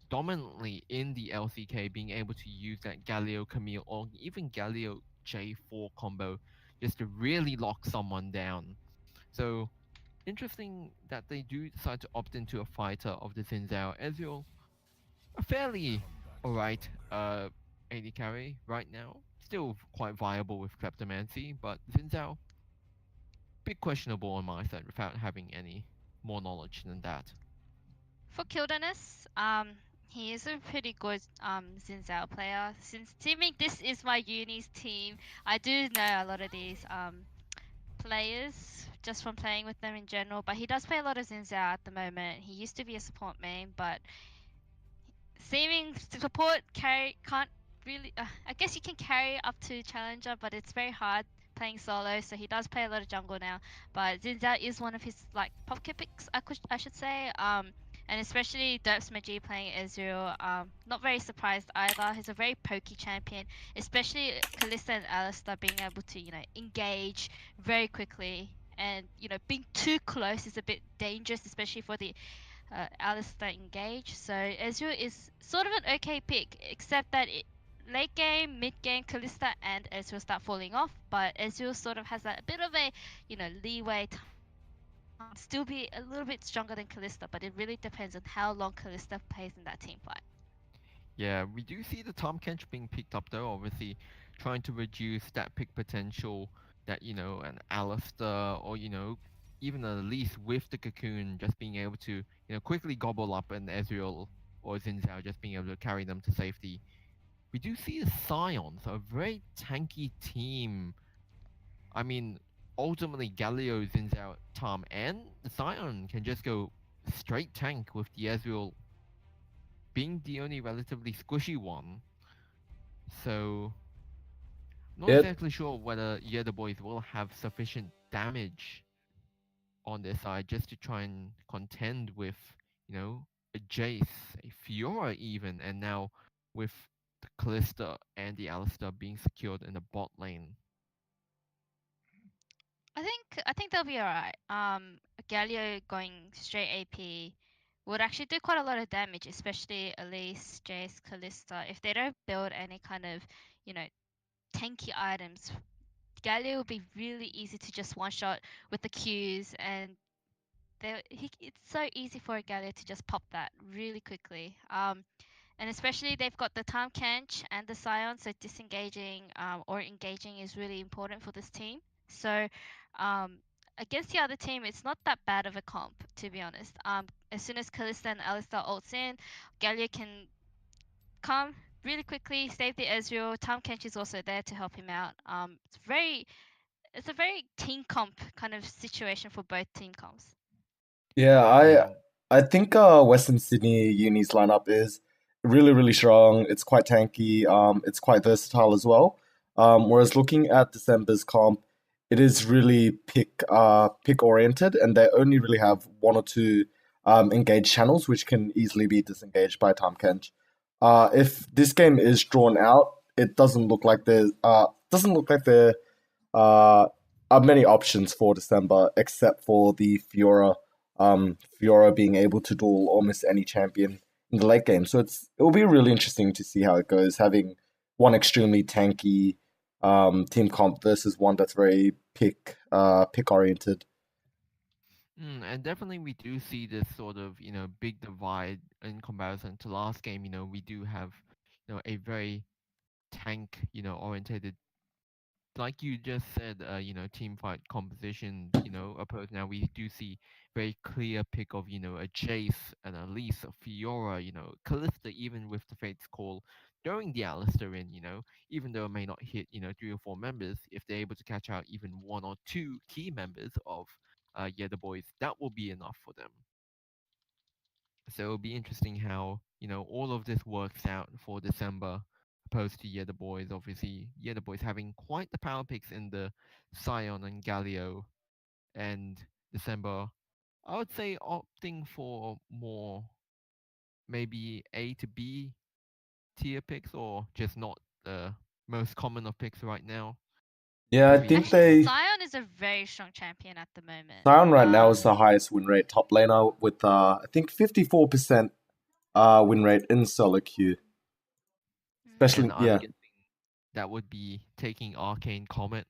dominantly in the LCK, being able to use that Galio Camille or even Galio J4 combo just to really lock someone down. So interesting that they do decide to opt into a fighter of the Xin Zhao. Ezreal, a fairly alright AD carry right now. Still quite viable with Kleptomancy, but Xin Zhao, bit questionable on my side without having any more knowledge than that. For Kildanis, he is a pretty good Xin Zhao player. Since teaming this is my uni's team, I do know a lot of these players just from playing with them in general. But he does play a lot of Xin Zhao at the moment. He used to be a support main, but seeming support carry can't really. I guess you can carry up to challenger, but it's very hard playing solo. So he does play a lot of jungle now. But Xin Zhao is one of his like pocket picks. I should say. And especially Derps Magi playing Ezreal. Not very surprised either. He's a very pokey champion, especially Kalista and Alistar being able to engage very quickly. And being too close is a bit dangerous, especially for the Alistar engage. So Ezreal is sort of an okay pick, except that late game, mid game, Kalista and Ezreal start falling off. But Ezreal sort of has that bit of a leeway. Still be a little bit stronger than Kalista, but it really depends on how long Kalista plays in that team fight. Yeah, we do see the Tom Kench being picked up though, obviously trying to reduce that pick potential that, an Alistair or, even at least with the Cocoon just being able to, quickly gobble up an Ezreal or Xin Zhao just being able to carry them to safety. We do see the Scions, a very tanky team. I mean, ultimately Galio, Xin Zhao, Tom, and the Scion can just go straight tank with the Ezreal being the only relatively squishy one. So, not exactly sure whether the Boiz will have sufficient damage on their side just to try and contend with, a Jace, a Fiora even, and now with the Kalista and the Alistar being secured in the bot lane. I think they'll be alright. Galio going straight AP would actually do quite a lot of damage, especially Elise, Jace, Kalista. If they don't build any kind of, tanky items, Galio will be really easy to just one shot with the Qs, and it's so easy for a Galio to just pop that really quickly. And especially they've got the Tahm Kench and the Scion, so disengaging or engaging is really important for this team. So against the other team, it's not that bad of a comp, to be honest. As soon as Kalista and Alistar ults in, Galio can come really quickly, save the Ezreal. Tahm Kench is also there to help him out. It's a very team comp kind of situation for both team comps. Yeah, I think Western Sydney Uni's lineup is really, really strong. It's quite tanky. It's quite versatile as well. Whereas looking at December's comp, it is really pick oriented, and they only really have one or two engaged channels, which can easily be disengaged by Tahm Kench. If this game is drawn out, it doesn't look like there are many options for December, except for the Fiora. Fiora being able to duel almost any champion in the late game. So it will be really interesting to see how it goes, having one extremely tanky team comp versus one that's very pick oriented. And definitely we do see this sort of, big divide in comparison to last game. We do have, a very tank, orientated, like you just said, team fight composition, opposed. Now we do see very clear pick of, a Jace and a Elise, a Fiora, Kalista, even with the Fate's Call during the Alistair in, even though it may not hit, 3 or 4 members, if they're able to catch out even 1 or 2 key members of the Boiz, that will be enough for them. So it'll be interesting how, all of this works out for December, opposed to the Boiz. Obviously, the Boiz having quite the power picks in the Scion and Galio, and December, I would say opting for more maybe A to B tier picks, or just not the most common of picks right now. Yeah, I think Actually, Scion is a very strong champion at the moment. Scion right now is the highest win rate top laner with I think 54% win rate in solo queue. Especially, And I'm yeah. guessing that would be taking Arcane Comet.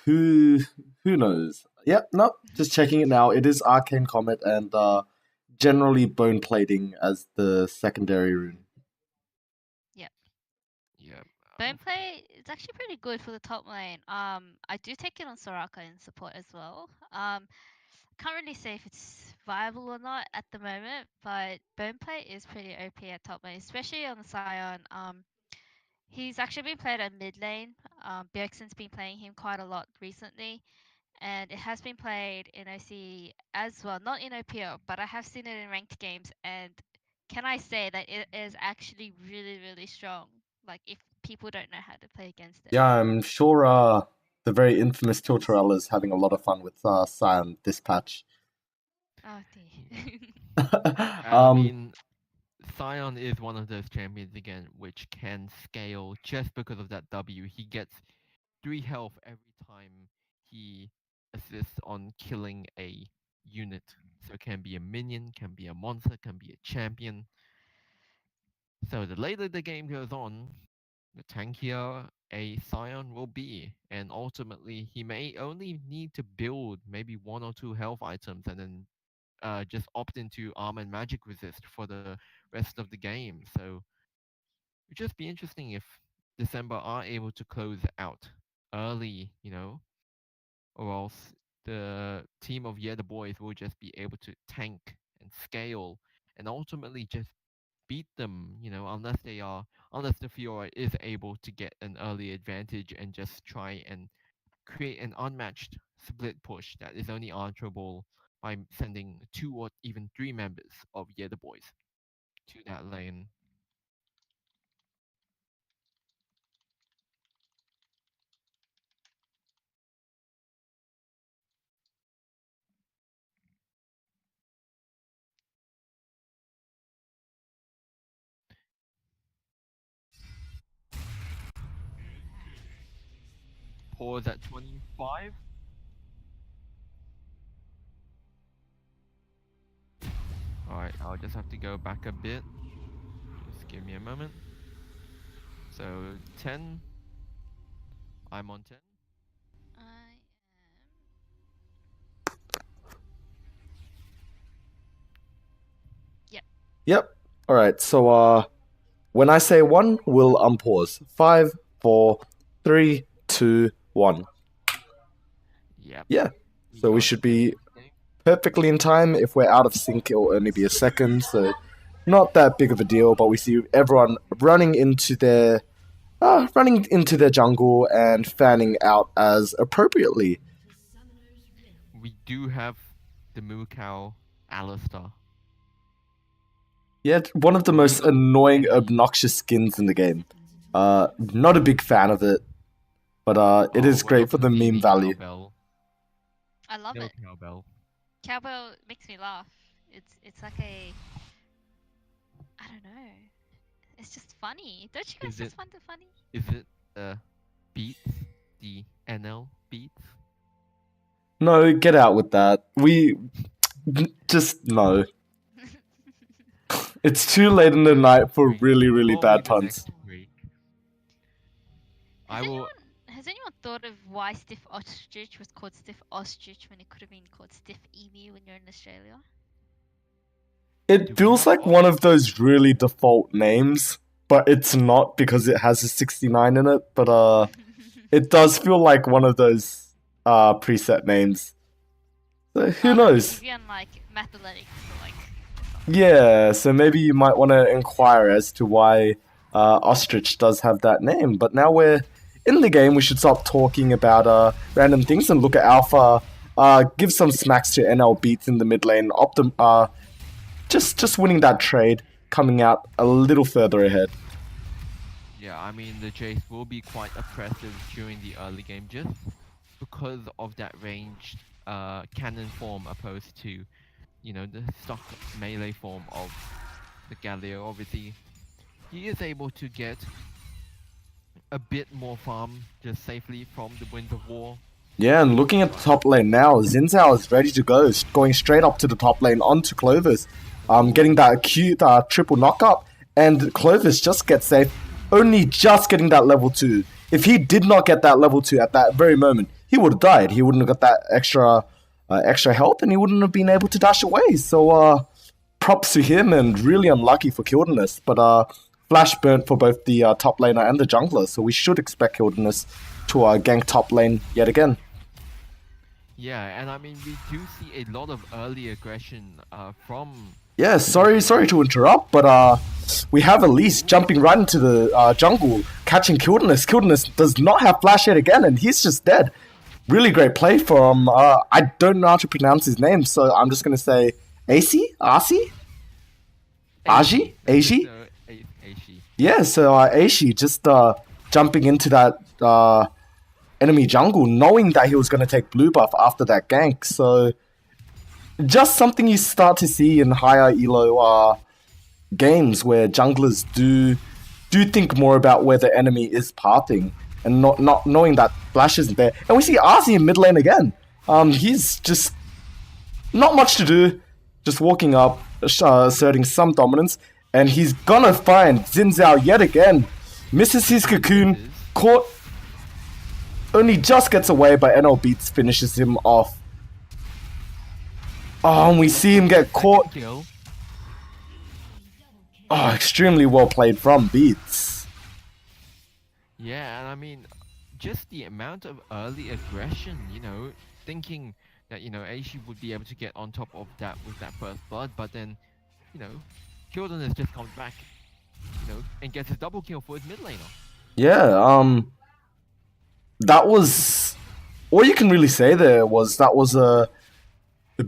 Who knows? Yep, nope. Just checking it now. It is Arcane Comet and generally Bone Plating as the secondary rune. Yeah. Bone play is actually pretty good for the top lane. I do take it on Soraka in support as well. Can't really say if it's viable or not at the moment, but bone play is pretty OP at top lane, especially on the Scion. He's actually been played at mid lane. Bjergsen's been playing him quite a lot recently, and it has been played in OC as well, not in OPO, but I have seen it in ranked games, and can I say that it is actually really, really strong. Like if people don't know how to play against it. Yeah, I'm sure the very infamous Tiltarella is having a lot of fun with Scion this patch. Oh dear. I mean, Scion is one of those champions again which can scale just because of that W. He gets 3 health every time he assists on killing a unit. So it can be a minion, can be a monster, can be a champion. So the later the game goes on, the tankier a Scion will be, and ultimately he may only need to build maybe 1 or 2 health items and then just opt into arm and magic resist for the rest of the game. So it would just be interesting if December are able to close out early, or else the team of the Boys will just be able to tank and scale and ultimately just beat them, unless the Fiora is able to get an early advantage and just try and create an unmatched split push that is only answerable by sending 2 or even 3 members of the Boys to that lane. Pause at 25. Alright, I'll just have to go back a bit. Just give me a moment. So 10. I'm on 10. I am. Yep. All right. So when I say 1, we'll unpause. 5, 4, 3, 2, 1. Yep. Yeah. So we should be perfectly in time. If we're out of sync, it will only be a second. So not that big of a deal. But we see everyone running into their jungle and fanning out as appropriately. We do have the Moo Cow Alistar. Yeah, one of the most annoying, obnoxious skins in the game. Not a big fan of it, but it is great for the meme value. Cowbell. I love No it. cowbell. Cowbell makes me laugh. It's like a, I don't know. It's just funny. Don't you guys Is just it- find it funny? Is it beats? The NL beats? No, get out with that. We just no. It's too late in the night for really, really Before we bad the puns. next break, I will. Has anyone thought of why Stiff Ostrich was called Stiff Ostrich when it could have been called Stiff Emu when you're in Australia? Do It we feels have like one of those really default names, but it's not because it has a 69 in it. But it does feel like one of those preset names. So who knows? Maybe on like Mathletics or like. Yeah, so maybe you might want to inquire as to why Ostrich does have that name. But now we're in the game, we should stop talking about random things and look at Alpha. Give some smacks to NL Beats in the mid lane. Just winning that trade, coming out a little further ahead. Yeah, I mean the Jace will be quite oppressive during the early game just because of that ranged cannon form opposed to, the stock melee form of the Galio. Obviously, he is able to get a bit more farm just safely from the Winds of War, Yeah, and looking at the top lane now, Xin Zhao is ready to go, going straight up to the top lane onto Clovis, getting that acute triple knockup, and Clovis just gets safe, only just getting that level 2. If he did not get that level 2 at that very moment, he would have died. He wouldn't have got that extra health, and he wouldn't have been able to dash away. So props to him, and really unlucky for Kildenus, but flash burnt for both the top laner and the jungler, so we should expect Kildenus to gank top lane yet again. Yeah, and I mean, we do see a lot of early aggression from... Yeah, sorry to interrupt, but we have Elise jumping right into the jungle, catching Kildenus. Kildenus does not have flash yet again, and he's just dead. Really great play from, I don't know how to pronounce his name, so I'm just going to say Ashi? Aji? Aji? Yeah, so Ashi just jumping into that enemy jungle, knowing that he was going to take blue buff after that gank. So just something you start to see in higher elo games where junglers do think more about where the enemy is pathing and not knowing that flash isn't there. And we see Arzi in mid lane again. He's just not much to do, just walking up, asserting some dominance, and he's gonna find Xin Zhao yet again. Misses his cocoon, caught, only just gets away, but NL Beats finishes him off. Oh, and we see him get caught. Oh, extremely well played from Beats. Yeah, and I mean, just the amount of early aggression, you know, thinking that, you know, Aishi would be able to get on top of that with that first blood, but then, you know, Kildenus just comes back, you know, and gets a double kill for his mid laner. Yeah, that was... all you can really say there was that was a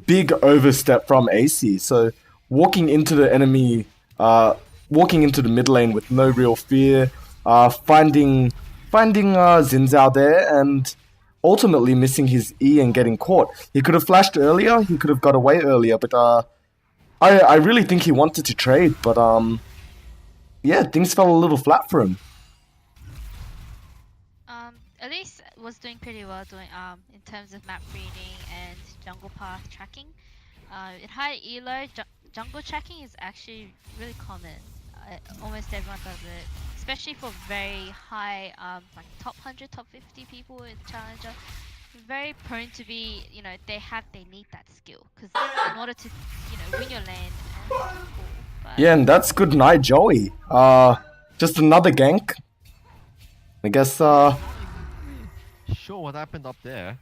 big overstep from AC. So walking into the enemy, walking into the mid lane with no real fear, finding Xin Zhao there, and ultimately missing his E and getting caught. He could have flashed earlier, he could have got away earlier, but I really think he wanted to trade, but yeah, things fell a little flat for him. Elise was doing pretty well in terms of map reading and jungle path tracking. In high elo, jungle tracking is actually really common. Almost everyone does it, especially for very high, like top 100, top 50 people in Challenger. Very prone to be, you know, they need that skill, because in order to, you know, win your lane and but... Yeah, and that's good night, Joey. Just another gank. I guess, Sure, what happened up there?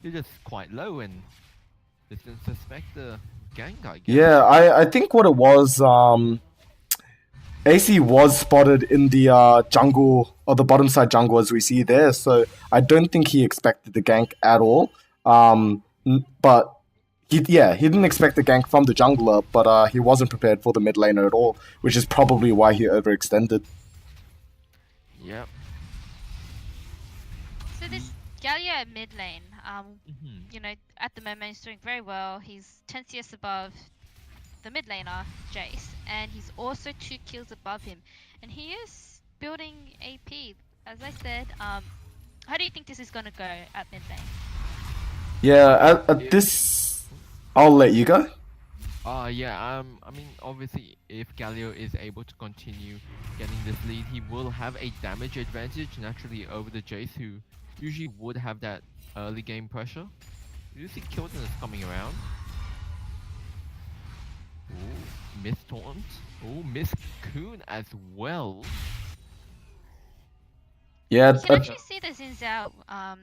You're just quite low and didn't suspect the gank, I guess. Yeah, I think what it was, AC was spotted in the jungle, or the bottom side jungle as we see there, so I don't think he expected the gank at all. But he didn't expect the gank from the jungler, but he wasn't prepared for the mid laner at all, which is probably why he overextended. Yep. So this Galio at mid lane, you know, at the moment he's doing very well. He's 10 CS above the mid laner, Jace, and he's also 2 kills above him. And he is building AP. As I said, how do you think this is going to go at mid lane? Yeah, at this... I'll let you go. Yeah, I mean, obviously, if Galio is able to continue getting this lead, he will have a damage advantage, naturally, over the Jace, who usually would have that early game pressure. You see Kildenus coming around. Ooh, Miss Taunt. Ooh, Miss Coon as well. Yeah, you can actually see the Xin Zhao,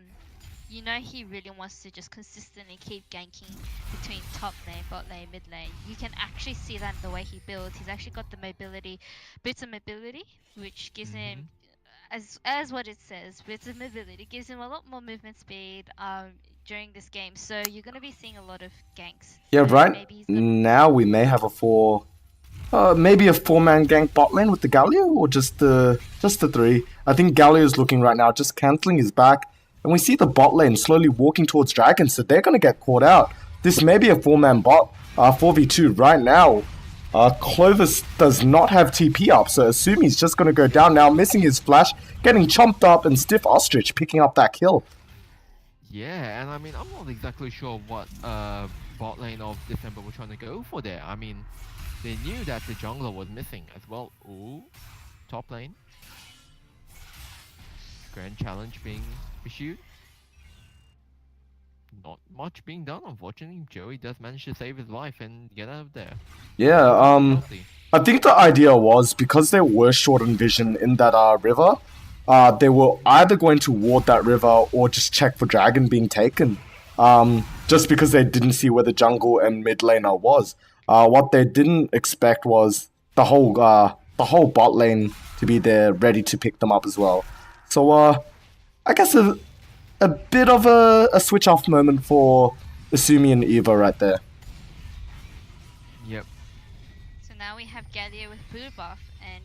you know, he really wants to just consistently keep ganking between top lane, bot lane, mid lane. You can actually see that in the way he builds. He's actually got the mobility, bits of mobility, which gives him, as what it says, bits of mobility, gives him a lot more movement speed during this game. So you're going to be seeing a lot of ganks. Yeah, right now we may have maybe a 4-man gank bot lane with the Galio, or just the 3. I think Galio's looking right now, just cancelling his back. And we see the bot lane slowly walking towards Dragon, so they're going to get caught out. This may be a 4-man bot, 4v2 right now. Clovis does not have TP up, so assume he's just going to go down now, missing his flash, getting chomped up, and Stiff Ostrich picking up that kill. Yeah, and I mean, I'm not exactly sure what bot lane of December were trying to go for there. I mean, they knew that the jungler was missing as well. Ooh, top lane. Grand challenge being issued. Not much being done, unfortunately. Joey does manage to save his life and get out of there. Yeah, Healthy. I think the idea was because they were short on vision in that river, they were either going to ward that river or just check for dragon being taken. Just because they didn't see where the jungle and mid laner was. What they didn't expect was the whole bot lane to be there ready to pick them up as well. So I guess a bit of a switch off moment for Asumi and Eva right there. Yep. So now we have Galio with blue buff, and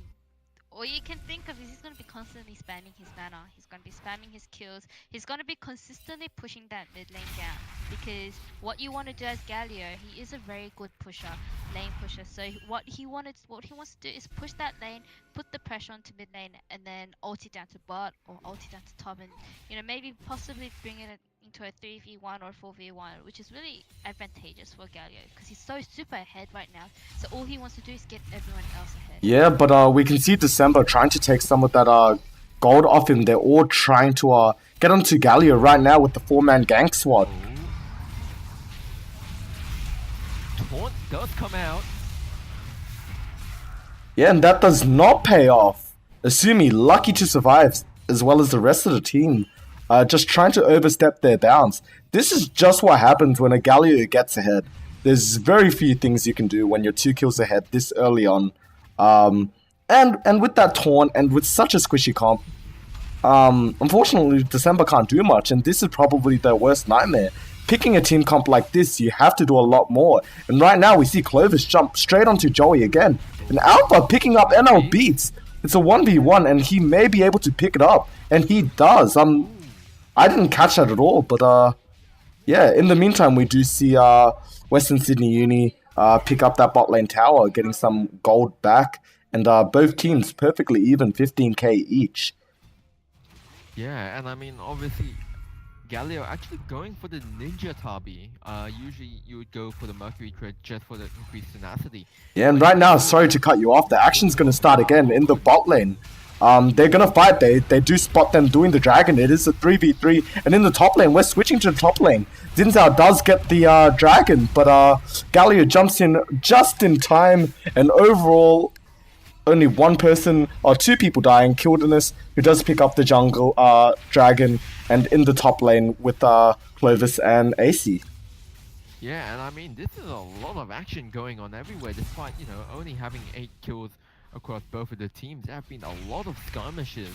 all you can think of is he's going to be constantly spamming his mana. He's going to be spamming his kills. He's going to be consistently pushing that mid lane down, because what you want to do as Galio, he is a very good pusher, lane pusher. So what he wants to do is push that lane, put the pressure onto mid lane, and then ulti down to bot or ulti down to top, and maybe possibly bring it into a 3v1 or 4v1, which is really advantageous for Galio because he's so super ahead right now. So all he wants to do is get everyone else ahead. Yeah, but we can see December trying to take some of that gold off him. They're all trying to get onto Galio right now with the 4-man gank squad. Taunt does come out. Yeah, and that does not pay off. Asumi lucky to survive, as well as the rest of the team. Just trying to overstep their bounds. This is just what happens when a Galio gets ahead. There's very few things you can do when you're 2 kills ahead this early on. And with that taunt and with such a squishy comp, unfortunately December can't do much, and this is probably their worst nightmare. Picking a team comp like this, you have to do a lot more. And right now we see Clovis jump straight onto Joey again. And Alpha picking up NL beats. It's a 1v1 and he may be able to pick it up. And he does. I didn't catch that at all, but yeah, in the meantime we do see Western Sydney Uni pick up that bot lane tower, getting some gold back. And both teams perfectly even, 15k each. Yeah, and I mean, obviously, Galio actually going for the Ninja Tabi. Usually you would go for the Mercury crit just for the increased tenacity. Yeah, and right now, sorry to cut you off, the action's going to start again in the bot lane. They're going to fight. They do spot them doing the dragon. It is a 3v3. And in the top lane, we're switching to the top lane. Zinzao does get the dragon, but Galio jumps in just in time. And overall, only one person or 2 people dying. Kildenus, who does pick up the jungle dragon, and in the top lane with Clovis and AC. Yeah, and I mean, this is a lot of action going on everywhere, despite, only having 8 kills across both of the teams. There have been a lot of skirmishes,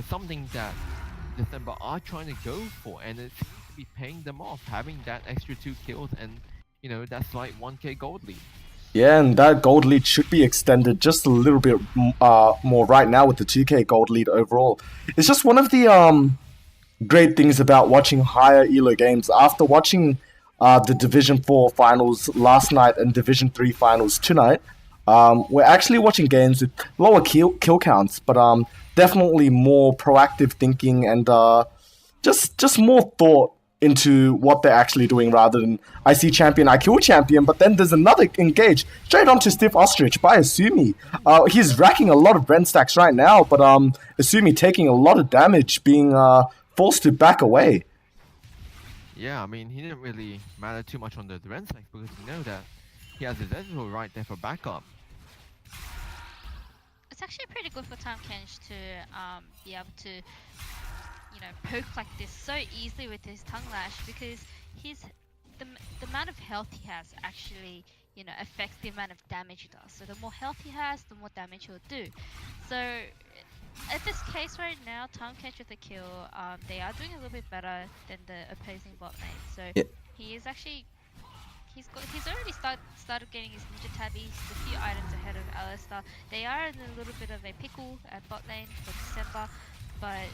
something that December are trying to go for, and it seems to be paying them off, having that extra 2 kills and, that slight 1k gold lead. Yeah, and that gold lead should be extended just a little bit more right now with the 2k gold lead overall. It's just one of the great things about watching higher elo games. After watching the Division 4 finals last night and Division 3 finals tonight, we're actually watching games with lower kill counts, but definitely more proactive thinking and just more thought into what they're actually doing rather than I see champion, I kill champion, but then there's another engage straight onto Stiff Ostrich by Asumi. He's racking a lot of Ren stacks right now, but Asumi taking a lot of damage, being forced to back away. Yeah, I mean, he didn't really matter too much on the Ren stacks because you know that he has his Ezreal right there for backup. It's actually pretty good for Tom Kench to be able to poke like this so easily with his tongue lash, because the amount of health he has actually affects the amount of damage he does. So the more health he has, the more damage he'll do. So at this case right now, Tom Kench with a kill, they are doing a little bit better than the opposing bot lane. So yeah. He is actually he's already started getting his ninja tabbies, a few items ahead of Alistar. They are in a little bit of a pickle at bot lane for December, but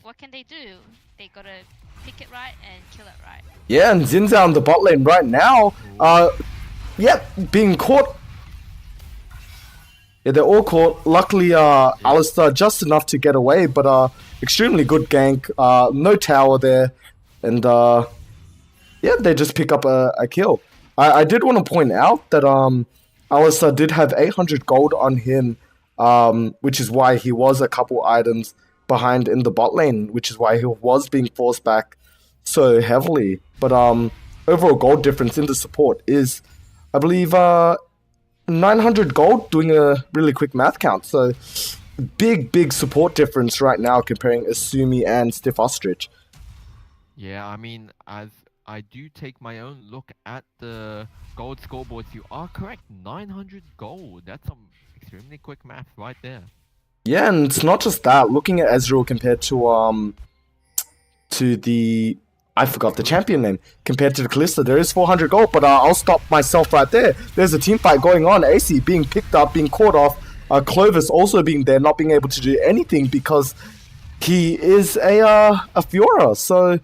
what can they do? They gotta pick it right and kill it right. Yeah, and Zinzao on the bot lane right now. Yeah, being caught. Yeah, they're all caught. Luckily, Alistar just enough to get away, but extremely good gank. No tower there. and yeah, they just pick up a kill. I did want to point out that Alistar did have 800 gold on him, which is why he was a couple items behind in the bot lane, which is why he was being forced back so heavily. But overall gold difference in the support is, I believe, 900 gold, doing a really quick math count. So big support difference right now comparing Asumi and Stiff Ostrich. Yeah, I mean, as I do take my own look at the gold scoreboards, you are correct. 900 gold. That's some extremely quick math right there. Yeah, and it's not just that. Looking at Ezreal compared to the, I forgot the champion name, compared to the Kalista, there is 400 gold, but I'll stop myself right there. There's a team fight going on. AC being picked up, being caught off. Clovis also being there, not being able to do anything because he is a Fiora. So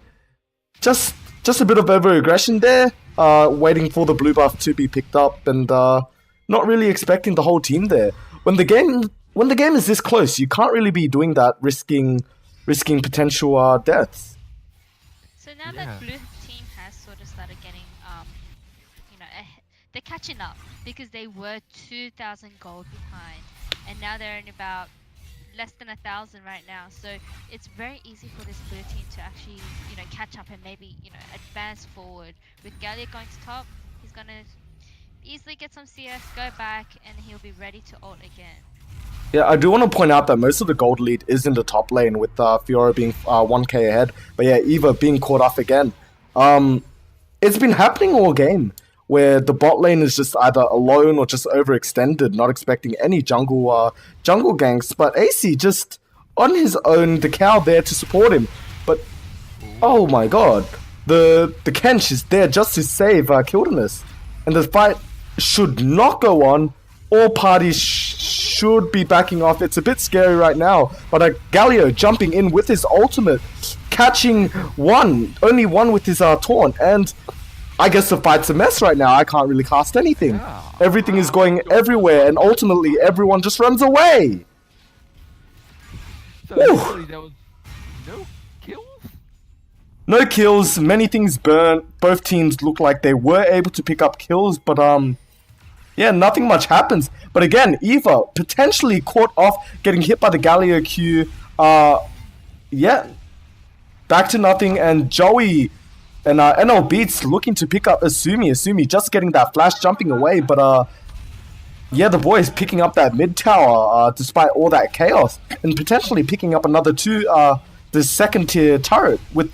just a bit of over-aggression there, waiting for the blue buff to be picked up, and not really expecting the whole team there. When the game is this close, you can't really be doing that, risking potential deaths. So now that blue team has sort of started getting, they're catching up because they were 2,000 gold behind, and now they're in about less than 1,000 right now. So it's very easy for this blue team to actually, catch up and maybe, advance forward. With Gallia going to top, he's gonna easily get some CS, go back, and he'll be ready to ult again. Yeah, I do want to point out that most of the gold lead is in the top lane, with Fiora being 1k ahead. But yeah, Eva being caught off again. It's been happening all game, where the bot lane is just either alone or just overextended, not expecting any jungle ganks. But AC just on his own, the cow there to support him. But oh my god, the Kench is there just to save Kildanis, and the fight should not go on. All parties should be backing off. It's a bit scary right now, but Galio jumping in with his ultimate, catching only one with his taunt, and I guess the fight's a mess right now. I can't really cast anything. Yeah. Everything is going everywhere, and ultimately everyone just runs away. So Whew. actually there was no kills? No kills, many things burnt. Both teams look like they were able to pick up kills, but yeah, nothing much happens. But again, Eva potentially caught off, getting hit by the Galio Q. Yeah, back to nothing, and Joey and NL Beats looking to pick up Asumi. Asumi just getting that flash, jumping away, but yeah, the boys picking up that mid tower despite all that chaos, and potentially picking up another the second tier turret with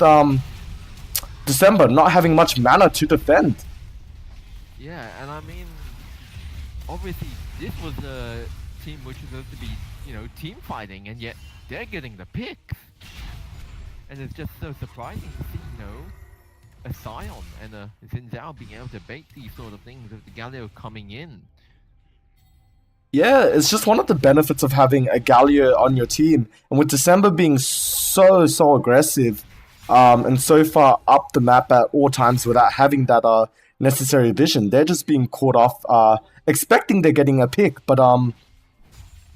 December not having much mana to defend. Yeah, and I mean, obviously this was a team which was supposed to be, team fighting, and yet they're getting the picks. And it's just so surprising to see, a Sion and a Xin Zhao being able to bait these sort of things with the Galio coming in. Yeah, it's just one of the benefits of having a Galio on your team. And with December being so aggressive, and so far up the map at all times without having that necessary vision, they're just being caught off, expecting they're getting a pick, but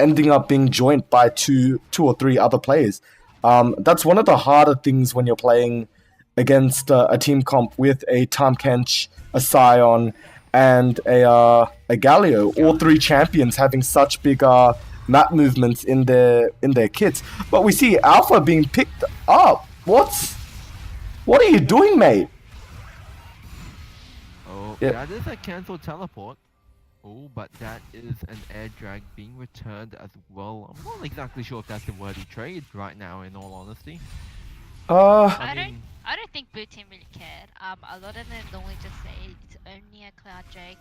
ending up being joined by two or three other players. That's one of the harder things when you're playing against a team comp with a Tahm Kench, a Sion, and a Galio. All three champions having such big map movements in their kits. But we see Alpha being picked up. What are you doing, mate? Oh, Yep. that is a cancel teleport. Oh, but that is an air drag being returned as well. I'm not exactly sure if that's a worthy trade right now, in all honesty. I mean- don't think blue team really cared. A lot of them normally just say it's only a Cloud Drake.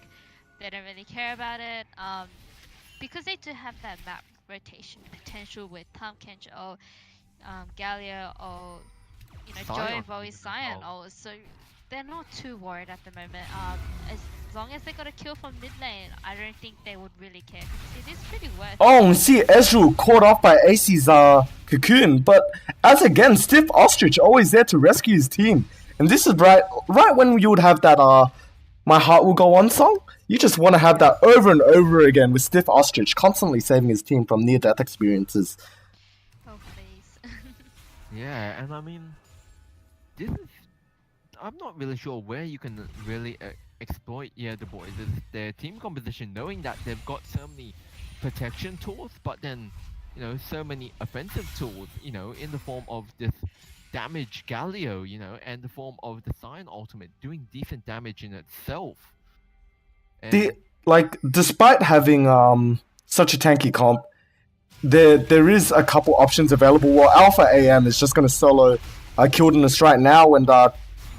They don't really care about it. Because they do have that map rotation potential with Tahm Kench or Gallia or Sion Joy, Boiz, as Sion. well. So they're not too worried at the moment. As long as they got a kill from mid lane, I don't think they would really care. Because it is pretty worth it. Oh, and see Ezreal caught off by AC's cocoon, but as again, Stiff Ostrich always there to rescue his team. And this is right when you would have that My Heart Will Go On song. You just want to have that over and over again with Stiff Ostrich constantly saving his team from near-death experiences. Oh please. Yeah, and I mean, this is I'm not really sure where you can really exploit the boys is their team composition, knowing that they've got so many protection tools, but then so many offensive tools, in the form of this damage Galio, and the form of the Scion ultimate doing decent damage in itself. And Despite having such a tanky comp, there is a couple options available. Well, Alpha AM is just going to solo Kildenus right now and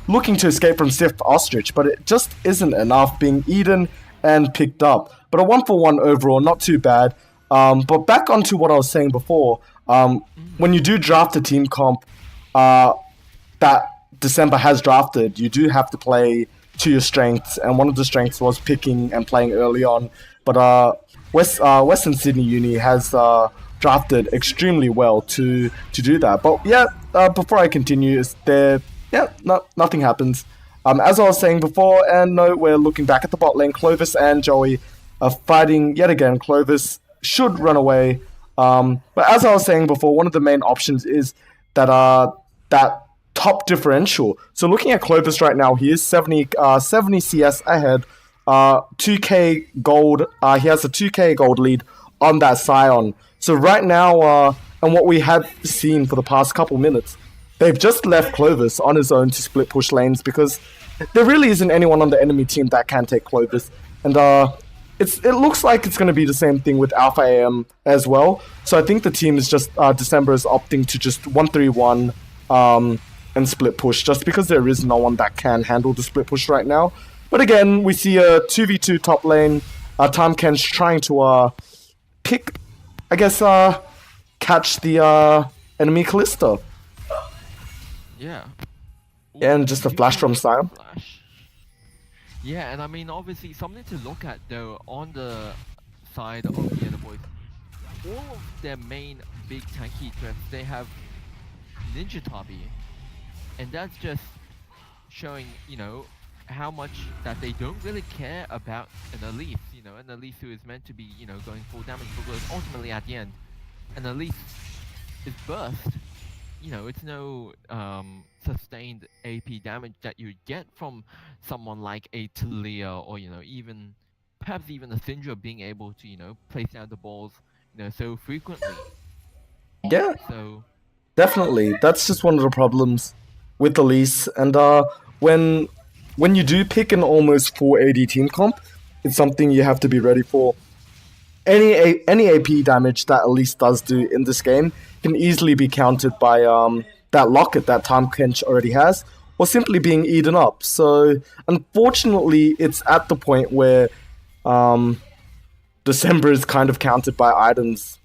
looking to escape from Stiff Ostrich, but it just isn't enough, being eaten and picked up. But a 1-for-1 overall, not too bad. But back onto what I was saying before, when you do draft a team comp that December has drafted, you do have to play to your strengths, and one of the strengths was picking and playing early on. But Western Sydney Uni has drafted extremely well to do that. But before I continue, nothing happens. As I was saying before, and no, we're looking back at the bot lane. Clovis and Joey are fighting yet again. Clovis should run away. But as I was saying before, one of the main options is that top differential. So looking at Clovis right now, he is 70 CS ahead. 2k gold. He has a 2k gold lead on that Scion. So right now, and what we have seen for the past couple minutes, they've just left Clovis on his own to split push lanes because there really isn't anyone on the enemy team that can take Clovis. And it looks like it's going to be the same thing with Alpha AM as well. So I think the team is just, December is opting to just 1-3-1 and split push, just because there is no one that can handle the split push right now. But again, we see a 2v2 top lane. Time Kench trying to catch the enemy Kalista. Yeah. And just a flash from Scion. Yeah, and I mean, obviously, something to look at though on the side of the other boys. All of their main big tanky threats, they have Ninja Tabi, and that's just showing, how much that they don't really care about an Elise, an Elise who is meant to be, going full damage, because ultimately at the end, an Elise is burst. It's no sustained AP damage that you get from someone like a Talia or, perhaps even a Syndra being able to, place down the balls, so frequently. Yeah, so definitely. That's just one of the problems with Elise. And when you do pick an almost full AD team comp, it's something you have to be ready for. Any AP damage that Elise does do in this game can easily be countered by that locket that Time Kench already has, or simply being eaten up. So unfortunately, it's at the point where December is kind of countered by items.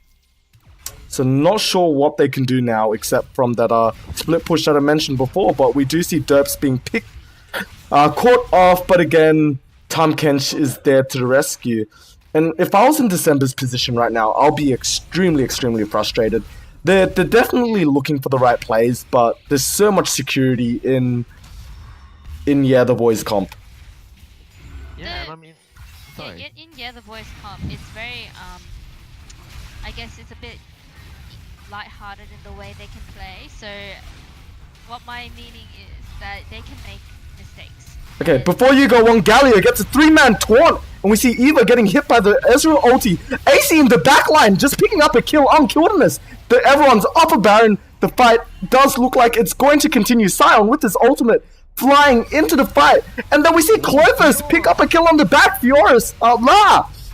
So not sure what they can do now, except from that split push that I mentioned before. But we do see Derps being caught off, but again, Time Kench is there to the rescue. And if I was in December's position right now, I'll be extremely, extremely frustrated. They're definitely looking for the right plays, but there's so much security in the Boiz comp. yeah, and I mean, sorry. In the voice comp, it's very I guess it's a bit lighthearted in the way they can play. So what my meaning is that they can make mistakes. Okay, before you go on, Galio gets a 3-man taunt, and we see Eva getting hit by the Ezreal ulti. AC in the backline, just picking up a kill on Kildenus. Everyone's up a Baron. The fight does look like it's going to continue. Scion with his ultimate flying into the fight. And then we see Clovis pick up a kill on the back. Fioris,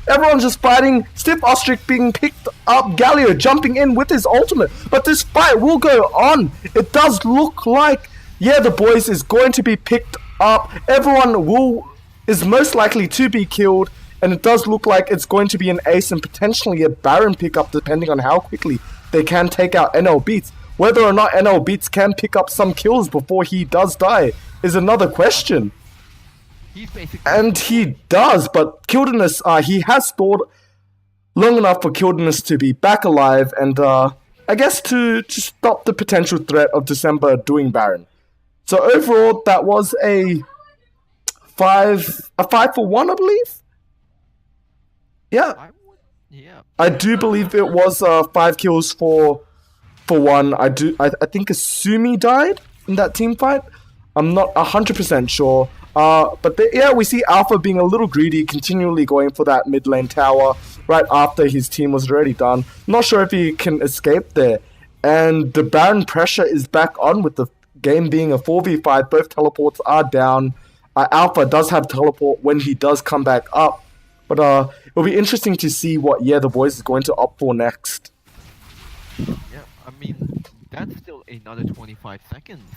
everyone's just fighting. Stiff Ostrich being picked up. Galio jumping in with his ultimate. But this fight will go on. It does look like, the Boiz is going to be picked up. Everyone is most likely to be killed. And it does look like it's going to be an ace and potentially a Baron pickup, depending on how quickly they can take out NL Beats. Whether or not NL Beats can pick up some kills before he does die is another question. And he does, but Kildenus, he has stalled long enough for Kildenus to be back alive, and I guess to stop the potential threat of December doing Baron. So overall, that was a 5-for-1, I believe? Yeah. I do believe it was 5 kills for 1. I think Asumi died in that team fight. I'm not 100% sure. Yeah, we see Alpha being a little greedy, continually going for that mid lane tower right after his team was already done. Not sure if he can escape there. And the Baron pressure is back on with the game being a 4v5. Both teleports are down. Alpha does have teleport when he does come back up. But it'll be interesting to see what the Boiz is going to opt for next. Yeah, I mean, that's still another 25 seconds.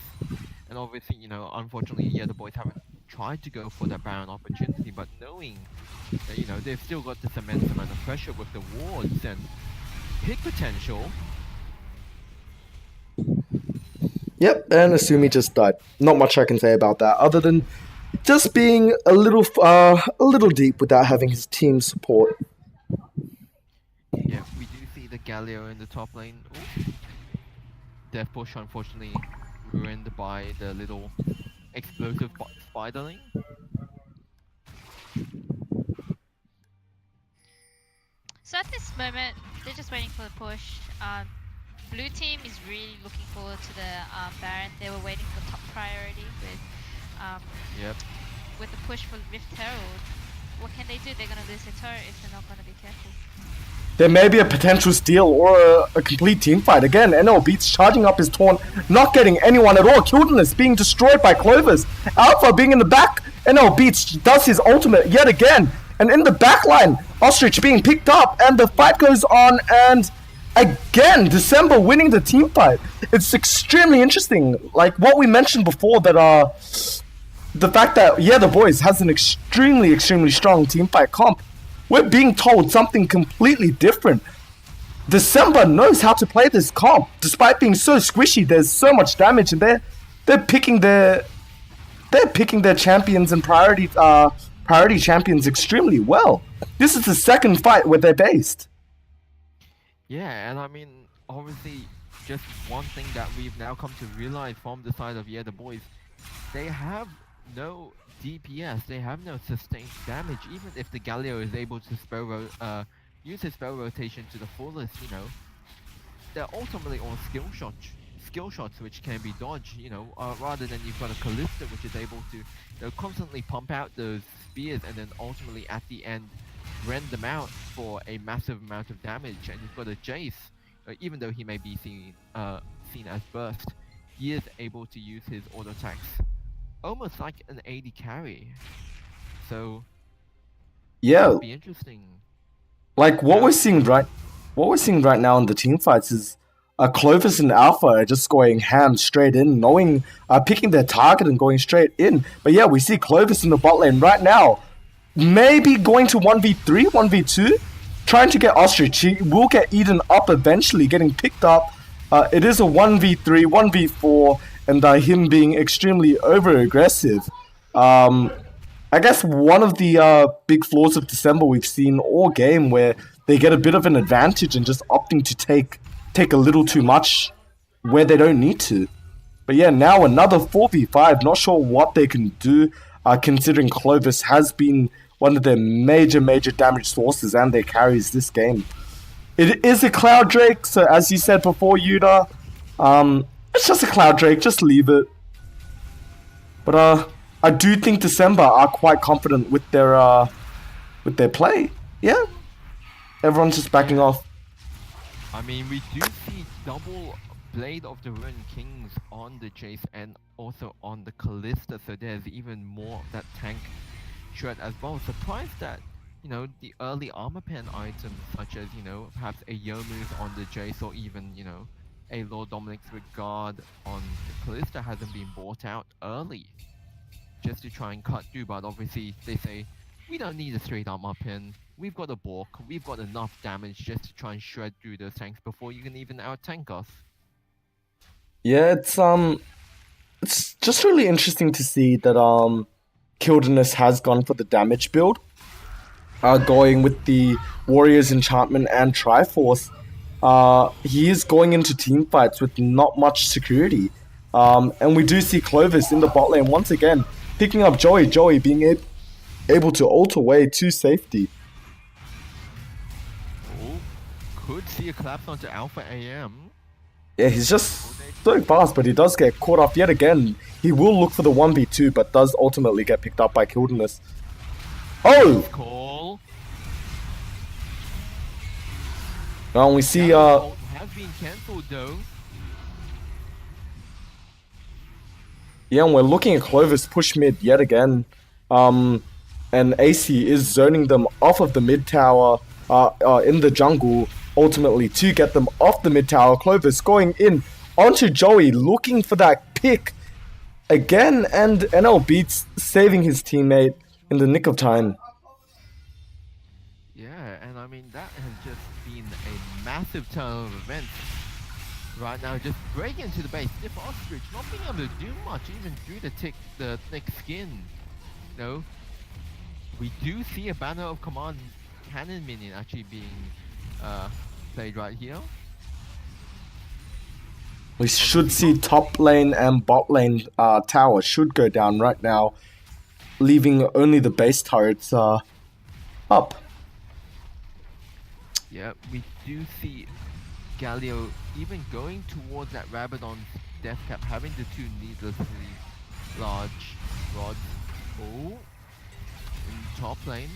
And obviously, unfortunately, the Boiz haven't tried to go for that Baron opportunity, but knowing that, they've still got this immense amount of pressure with the wards and pick potential. Yep, and Asumi just died. Not much I can say about that, other than just being a little deep without having his team support. Yeah, we do see the Galio in the top lane. Ooh. Death push, unfortunately, ruined by the little explosive spiderling. So at this moment, they're just waiting for the push. Blue team is really looking forward to the Baron. They were waiting for top priority with the push for Rift Herald. What can they do? They're going to lose their turret if they're not going to be careful. There may be a potential steal or a complete team fight. Again, NL Beats charging up his taunt, not getting anyone at all. Kildenus being destroyed by Clovis. Alpha being in the back. NL Beats does his ultimate yet again. And in the back line, Ostrich being picked up. And the fight goes on. And again, December winning the team fight. It's extremely interesting. Like what we mentioned before, that the fact that the Boiz has an extremely strong team fight comp. We're being told something completely different. December knows how to play this comp, despite being so squishy. There's so much damage, and they're picking their champions and priority champions extremely well. This is the second fight where they're based. Yeah, and I mean, obviously, just one thing that we've now come to realize from the side of the Boiz, they have no DPS, they have no sustained damage. Even if the Galio is able to use his spell rotation to the fullest, they're ultimately on skill shots which can be dodged, rather than you've got a Kalista which is able to constantly pump out those spears and then ultimately at the end rend them out for a massive amount of damage. And you've got a Jace, even though he may be seen as burst, he is able to use his auto attacks almost like an AD carry. So it'll be interesting. Like what we're seeing right now in the team fights is Clovis and Alpha are just going ham straight in, picking their target and going straight in. But we see Clovis in the bot lane right now, maybe going to 1v3, 1v2, trying to get Ostrich. He will get eaten up eventually, getting picked up. It is a 1v3, 1v4, and him being extremely over-aggressive. I guess one of the big flaws of December we've seen all game, where they get a bit of an advantage and just opting to take a little too much where they don't need to. But now another 4v5. Not sure what they can do, considering Clovis has been one of their major damage sources and their carries this game. It is a Cloud Drake, so as you said before, Yuda, it's just a Cloud Drake, just leave it. But I do think December are quite confident with their play. Yeah, everyone's just backing off. I mean, we do see double Blade of the Ruined Kings on the Jace and also on the Kalista, so there's even more of that tank shred as well. Surprised that the early armor pen items such as perhaps a Yomu's on the Jace or even a Lord Dominic's Regard on the Kalista hasn't been bought out early, just to try and cut through. But obviously they say we don't need a straight armor pin. We've got a Bork. We've got enough damage just to try and shred through those tanks before you can even out-tank us. Yeah, it's just really interesting to see that Kildenus has gone for the damage build, going with the Warriors Enchantment and Triforce. He is going into team fights with not much security, and we do see Clovis in the bot lane once again picking up Joey being able to ult away to safety. Could see a collapse onto Alpha AM. Yeah, he's just so fast, but he does get caught up yet again. He will look for the 1v2, but does ultimately get picked up by Kildenus. Oh! Call. Now we see, Ult has been cancelled though. yeah, and we're looking at Clovis push mid yet again. And AC is zoning them off of the mid tower in the jungle, ultimately to get them off the mid tower. Clovis going in onto Joey, looking for that pick again, and NL beats, saving his teammate in the nick of time. Yeah, and I mean that has just been a massive turn of events. Right now, just breaking into the base. Stiff Ostrich not being able to do much, even through the thick skin. No, we do see a banner of command cannon minion actually being played right here. We should see top lane and bot lane tower should go down right now, leaving only the base turrets up. Yeah, we do see Galio even going towards that Rabadon's death cap, having the two needlessly large rods. Oh, in top lane.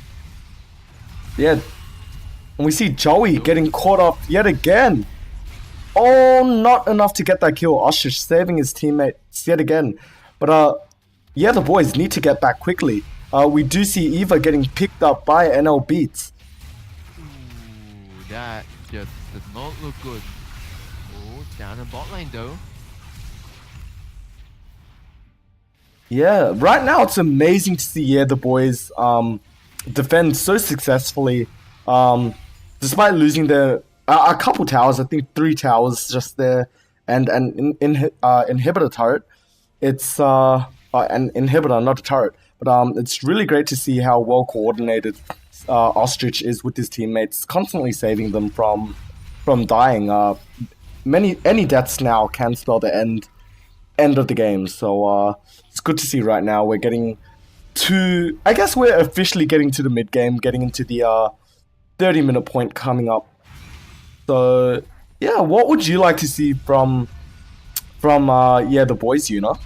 Yeah, and we see Joey getting caught up yet again. Oh, not enough to get that kill. Ostrich saving his teammates yet again. But yeah, the boys need to get back quickly. We do see Eva getting picked up by NL Beats. Ooh, that just does not look good. Oh, down in bot lane though. Yeah, right now it's amazing to see the boys defend so successfully, despite losing their a couple towers. I think 3 towers just there, and inhibitor turret. It's an inhibitor, not a turret. But it's really great to see how well coordinated Ostrich is with his teammates, constantly saving them from dying. Any deaths now can spell the end of the game. So it's good to see right now we're getting to, I guess we're officially getting to the mid game, getting into the 30-minute point coming up. So yeah, what would you like to see from the boys, Yuna?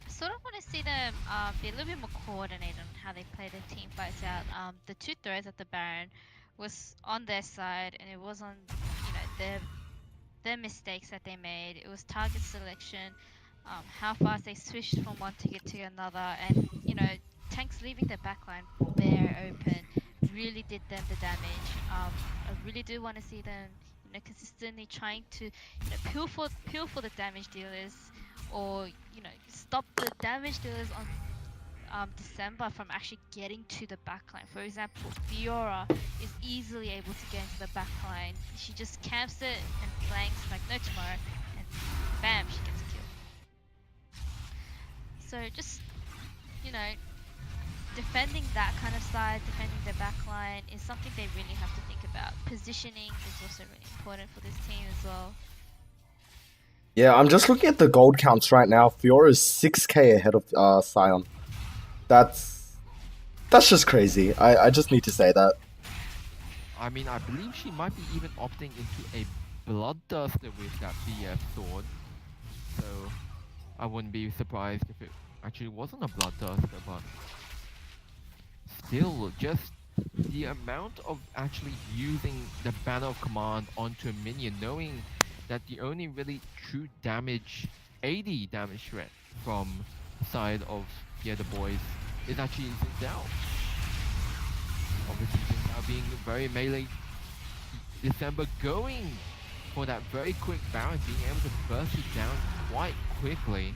Sort of want to see them be a little bit more coordinated on how they play their team fights out. The 2 throws at the Baron was on their side, and it was on their mistakes that they made. It was target selection, how fast they switched from one ticket to another, and tanks leaving their backline bare open really did them the damage. I really do want to see them consistently trying to peel for the damage dealers, or stop the damage dealers on December from actually getting to the backline. For example, Fiora is easily able to get into the backline. She just camps it and flanks like no tomorrow, and bam, she gets killed. So just defending that kind of side, defending the backline is something they really have to think about. Positioning is also really important for this team as well. Yeah, I'm just looking at the gold counts right now. Fiora is 6k ahead of Sion. That's just crazy. I just need to say that. I mean, I believe she might be even opting into a Bloodduster with that BF sword. So I wouldn't be surprised if it actually wasn't a Bloodduster, but still, just the amount of actually using the Banner of Command onto a minion, knowing that the only really true damage, 80 damage threat from the side of the boys is actually Zinzao. Obviously Zinzao being very melee, December going for that very quick Baron, being able to burst it down quite quickly.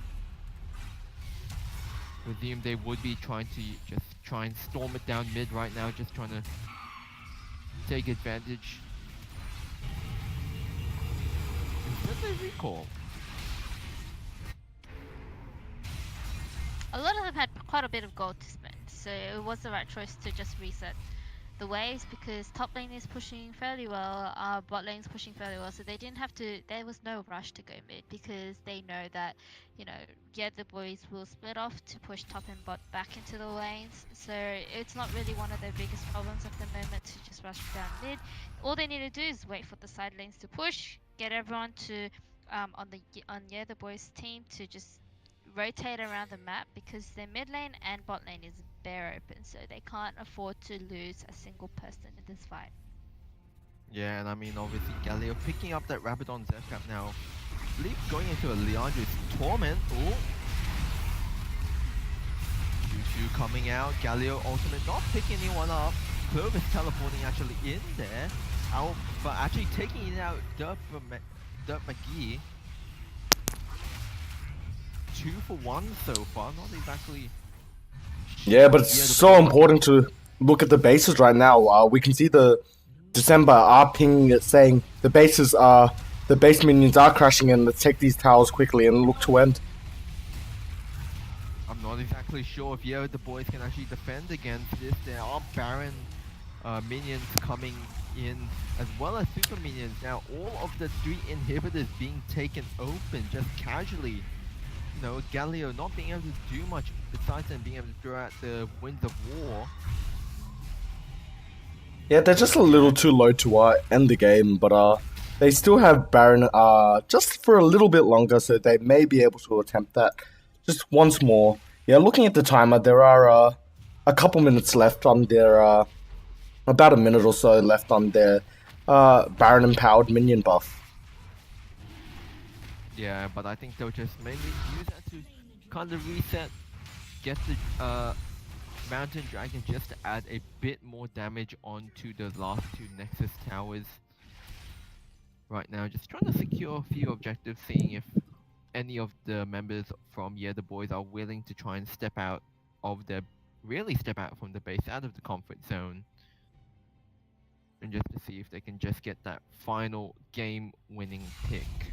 Presume they would be trying to just try and storm it down mid right now, just trying to take advantage. Instead they recall. A lot of them had quite a bit of gold to spend, so it was the right choice to just reset the waves, because top lane is pushing fairly well, bot lane is pushing fairly well, so they didn't have to, there was no rush to go mid, because they know that, the boys will split off to push top and bot back into the lanes, so it's not really one of their biggest problems at the moment to just rush down mid. All they need to do is wait for the side lanes to push, get everyone to on the boys team to just rotate around the map because their mid lane and bot lane is bare open, so they can't afford to lose a single person in this fight. Yeah, and I mean, obviously, Galio picking up that Rabadon Zephyr now. I believe going into a Leandro's Torment. Ooh. WSU coming out. Galio ultimate not picking anyone up. Clovis teleporting actually in there. But actually taking it out Dirt McGee. 2 for 1 so far. Not exactly. Yeah, but it's so important to look at the bases right now. We can see the December are pinging it saying the bases are the base minions are crashing in. Let's take these towers quickly and look to end. I'm not exactly sure if the boys can actually defend against this. There are Baron minions coming in as well as super minions. Now all of the 3 inhibitors being taken open just casually. You know, Galio not being able to do much besides them being able to throw out the Winds of War. Yeah, they're just a little too low to end the game, but they still have Baron just for a little bit longer, so they may be able to attempt that just once more. Yeah, looking at the timer, there are a couple minutes left on their about a minute or so left on their Baron empowered minion buff. Yeah, but I think they'll just mainly use that to kind of reset, get the Mountain Dragon just to add a bit more damage onto the last 2 Nexus towers. Right now, just trying to secure a few objectives, seeing if any of the members from the boys are willing to try and step out from the base, out of the comfort zone. And just to see if they can just get that final game-winning pick.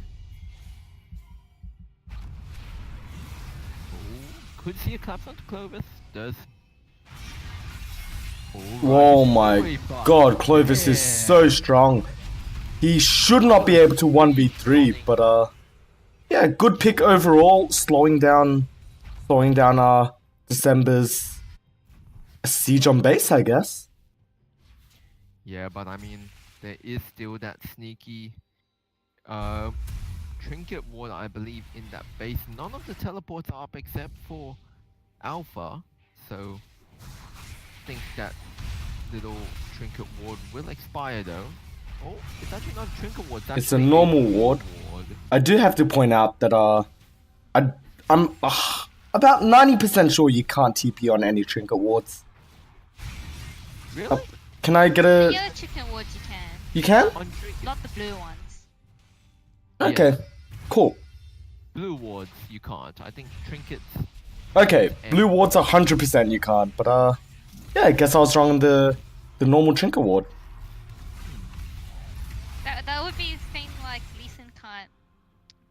Could see a collapse onto Clovis. Does. Oh my god, Clovis is so strong. He should not be able to 1v3, but yeah, good pick overall, slowing down December's siege on base, I guess. Yeah, but I mean, there is still that sneaky trinket ward, I believe, in that base. None of the teleports are up except for Alpha, so I think that little trinket ward will expire though. Oh, it's actually not a trinket ward. It's a normal ward. I do have to point out that I'm about 90% sure you can't TP on any trinket wards. Really? Can I get a? The other chicken wards you can. You can? Not the blue ones. Okay, Yeah. Cool. Blue wards you can't. I think trinkets. Okay, blue wards 100% you can't, but yeah, I guess I was wrong on the normal trinket ward. That would be the thing like Lee Sin can't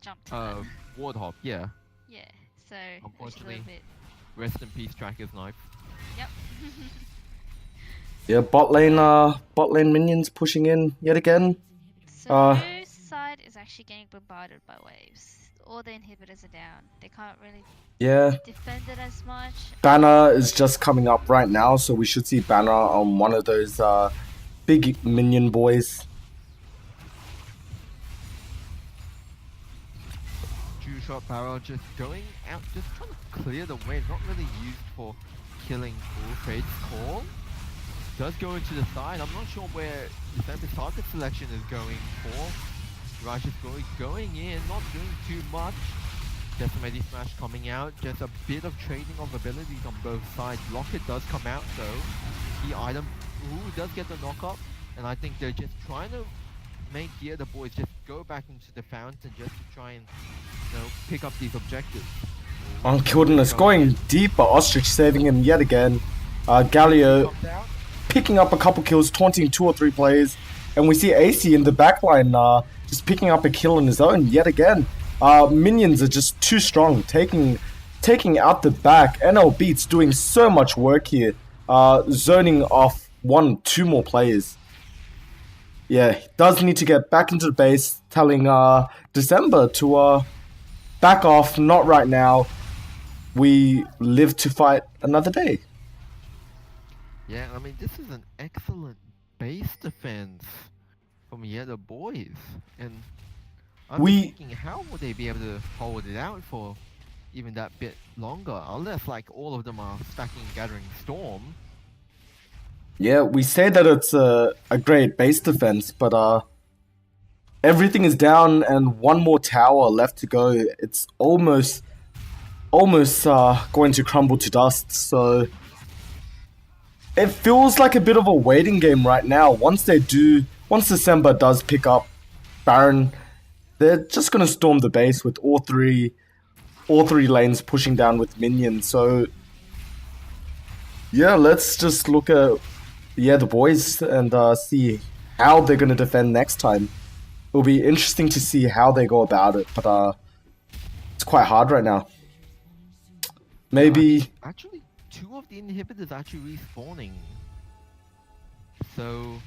jump to them. Ward hop, yeah. Yeah, so it's a Unfortunately. little bit. Rest in peace, Tracker's Knife. Yep. Yeah, bot lane minions pushing in yet again. So blue side is actually getting bombarded by waves. All the inhibitors are down. They can't really Yeah, defend it as much. Banner is just coming up right now, so we should see Banner on one of those big minion boys. Shot barrel just going out, just trying to clear the way, not really used for killing Fade's call. Does go into the side. I'm not sure where December's target selection is going for. Raj is going in, not doing too much. Decimating Smash coming out, just a bit of trading of abilities on both sides. Rocket does come out though. The item does get the knock up, and I think they're just trying to make the boys just go back into the fountain just to try and pick up these objectives. On Kilden is going deep, but Ostrich saving him yet again. Galio picking up a couple kills, taunting 2 or 3 players, and we see AC in the backline just picking up a kill on his own yet again. Minions are just too strong, taking out the back. NL Beats doing so much work here, zoning off 1-2 more players. Yeah, he does need to get back into the base, telling December to back off, not right now. We live to fight another day. Yeah, I mean, this is an excellent base defense from the boys. And I'm We- thinking, how will they be able to hold it out for even that bit longer? Unless, like, all of them are stacking Gathering Storm. Yeah, we say that it's a great base defense, but everything is down and one more tower left to go. It's almost going to crumble to dust. So it feels like a bit of a waiting game right now. Once December does pick up Baron, they're just gonna storm the base with all three lanes pushing down with minions. So yeah, let's just look at the boys and see how they're gonna defend next time. It'll be interesting to see how they go about it, but it's quite hard right now. Maybe Actually, 2 of the inhibitors are actually respawning. So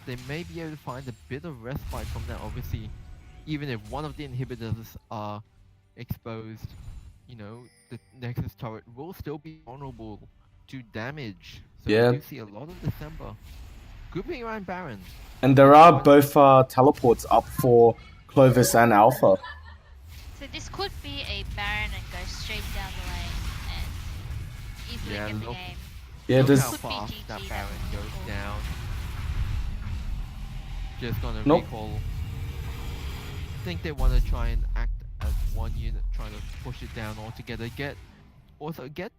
they may be able to find a bit of respite from that. Obviously, even if one of the inhibitors are exposed, you know, the Nexus turret will still be vulnerable to damage. So Yeah. we do see a lot of December grouping around Baron. and there are both teleports up for Clovis and Alpha. So this could be a Baron and go straight down the lane and easily Yeah, get the look. game. Yeah, Look there's how Could be fast GG that that Baron one. goes down. Just gonna Nope. recall. I think they want to try and act as one unit, trying to push it down altogether. Get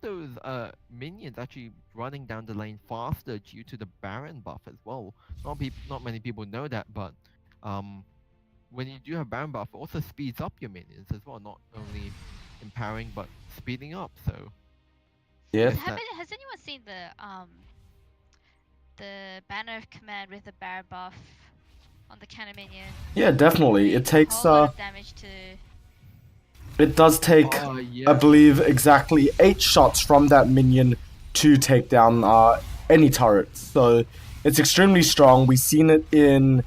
those minions actually running down the lane faster due to the Baron buff as well. Not many people know that, but when you do have Baron buff, it also speeds up your minions as well. Not only empowering, but speeding up. So yeah. Yes, that- Has anyone seen the banner of command with the Baron buff on the cannon minion? Yeah, definitely. Doing It takes a whole lot of damage to. it does take Oh, I yeah. believe exactly 8 shots from that minion to take down any turret. So it's extremely strong. We've seen it in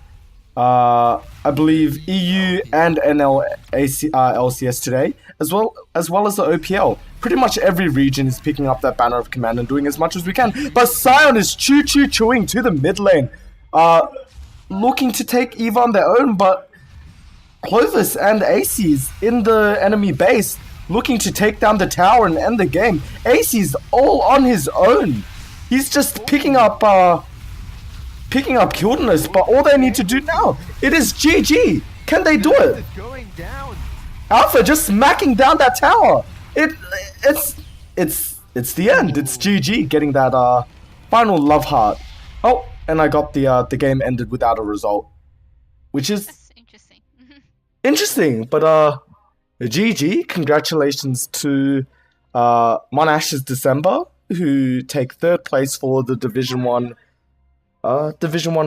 I believe EU and LCS today, as well as the OPL. Pretty much every region is picking up that banner of command and doing as much as we can. But Sion is chewing to the mid lane, looking to take EVA on their own, but Clovis and Aces in the enemy base looking to take down the tower and end the game. Aces all on his own. He's just picking up Kildenus, but all they need to do now, it is GG. Can they do it? It's going down. Alpha just smacking down that tower. It's the end. It's GG getting that final love heart. Oh, and I got the game ended without a result, which is That's interesting. interesting, but GG. Congratulations to Monash's December, who take 3rd place for the Division 1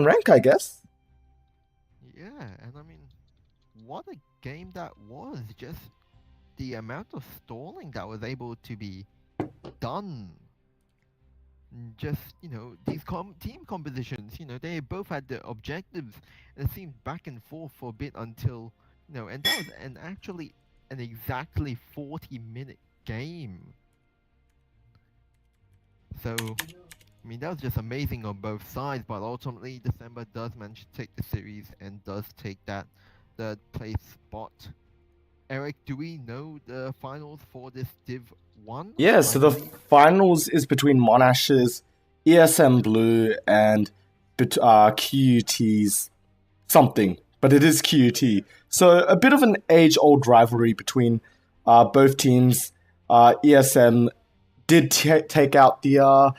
rank, I guess. Yeah, and I mean, what a game that was. Just the amount of stalling that was able to be done. Just, you know, these team compositions, you know, they both had the objectives, and it seemed back and forth for a bit until, you know, and that was actually an exactly 40-minute game. So, I mean, that was just amazing on both sides, but ultimately December does manage to take the series and does take that 3rd place spot. Eric, do we know the finals for this Div 1? Yeah, so the finals is between Monash's ESM Blue and QUT's something, but it is QUT. So a bit of an age-old rivalry between both teams. ESM did take out the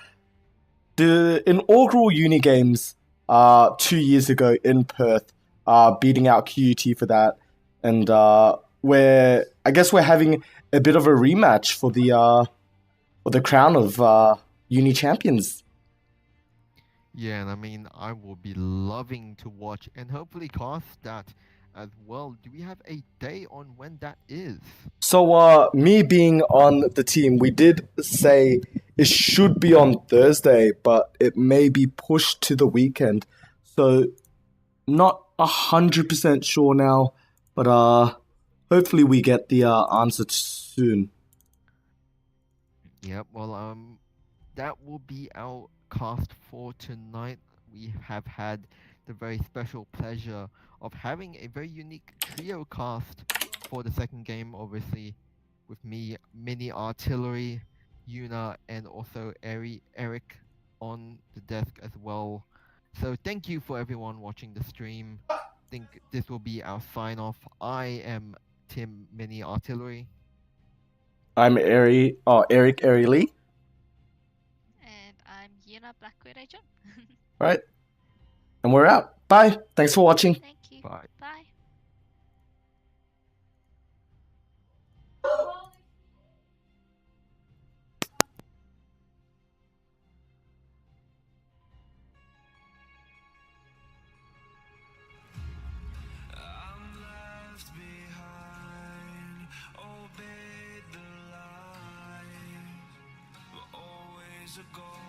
inaugural uni games 2 years ago in Perth, beating out QUT for that, and we're having a bit of a rematch for the crown of uni champions. Yeah, and I mean, I will be loving to watch and hopefully cast that as well. Do we have a day on when that is? So, me being on the team, we did say it should be on Thursday, but it may be pushed to the weekend. So, not 100% sure now, but hopefully we get the answer soon. Yep, well, that will be our cast for tonight. We have had the very special pleasure of having a very unique trio cast for the second game, obviously, with me, Mini Artillery, Yuna, and also Eric on the desk as well. So thank you for everyone watching the stream. I think this will be our sign off. I am Tim Mini Artillery. I'm Eric Airy Lee. And I'm Yuna Black Widow John. Right. And we're out. Bye. Thanks for watching. Thank you. Bye. Bye. I'm left behind, obeyed the light, but always a goal.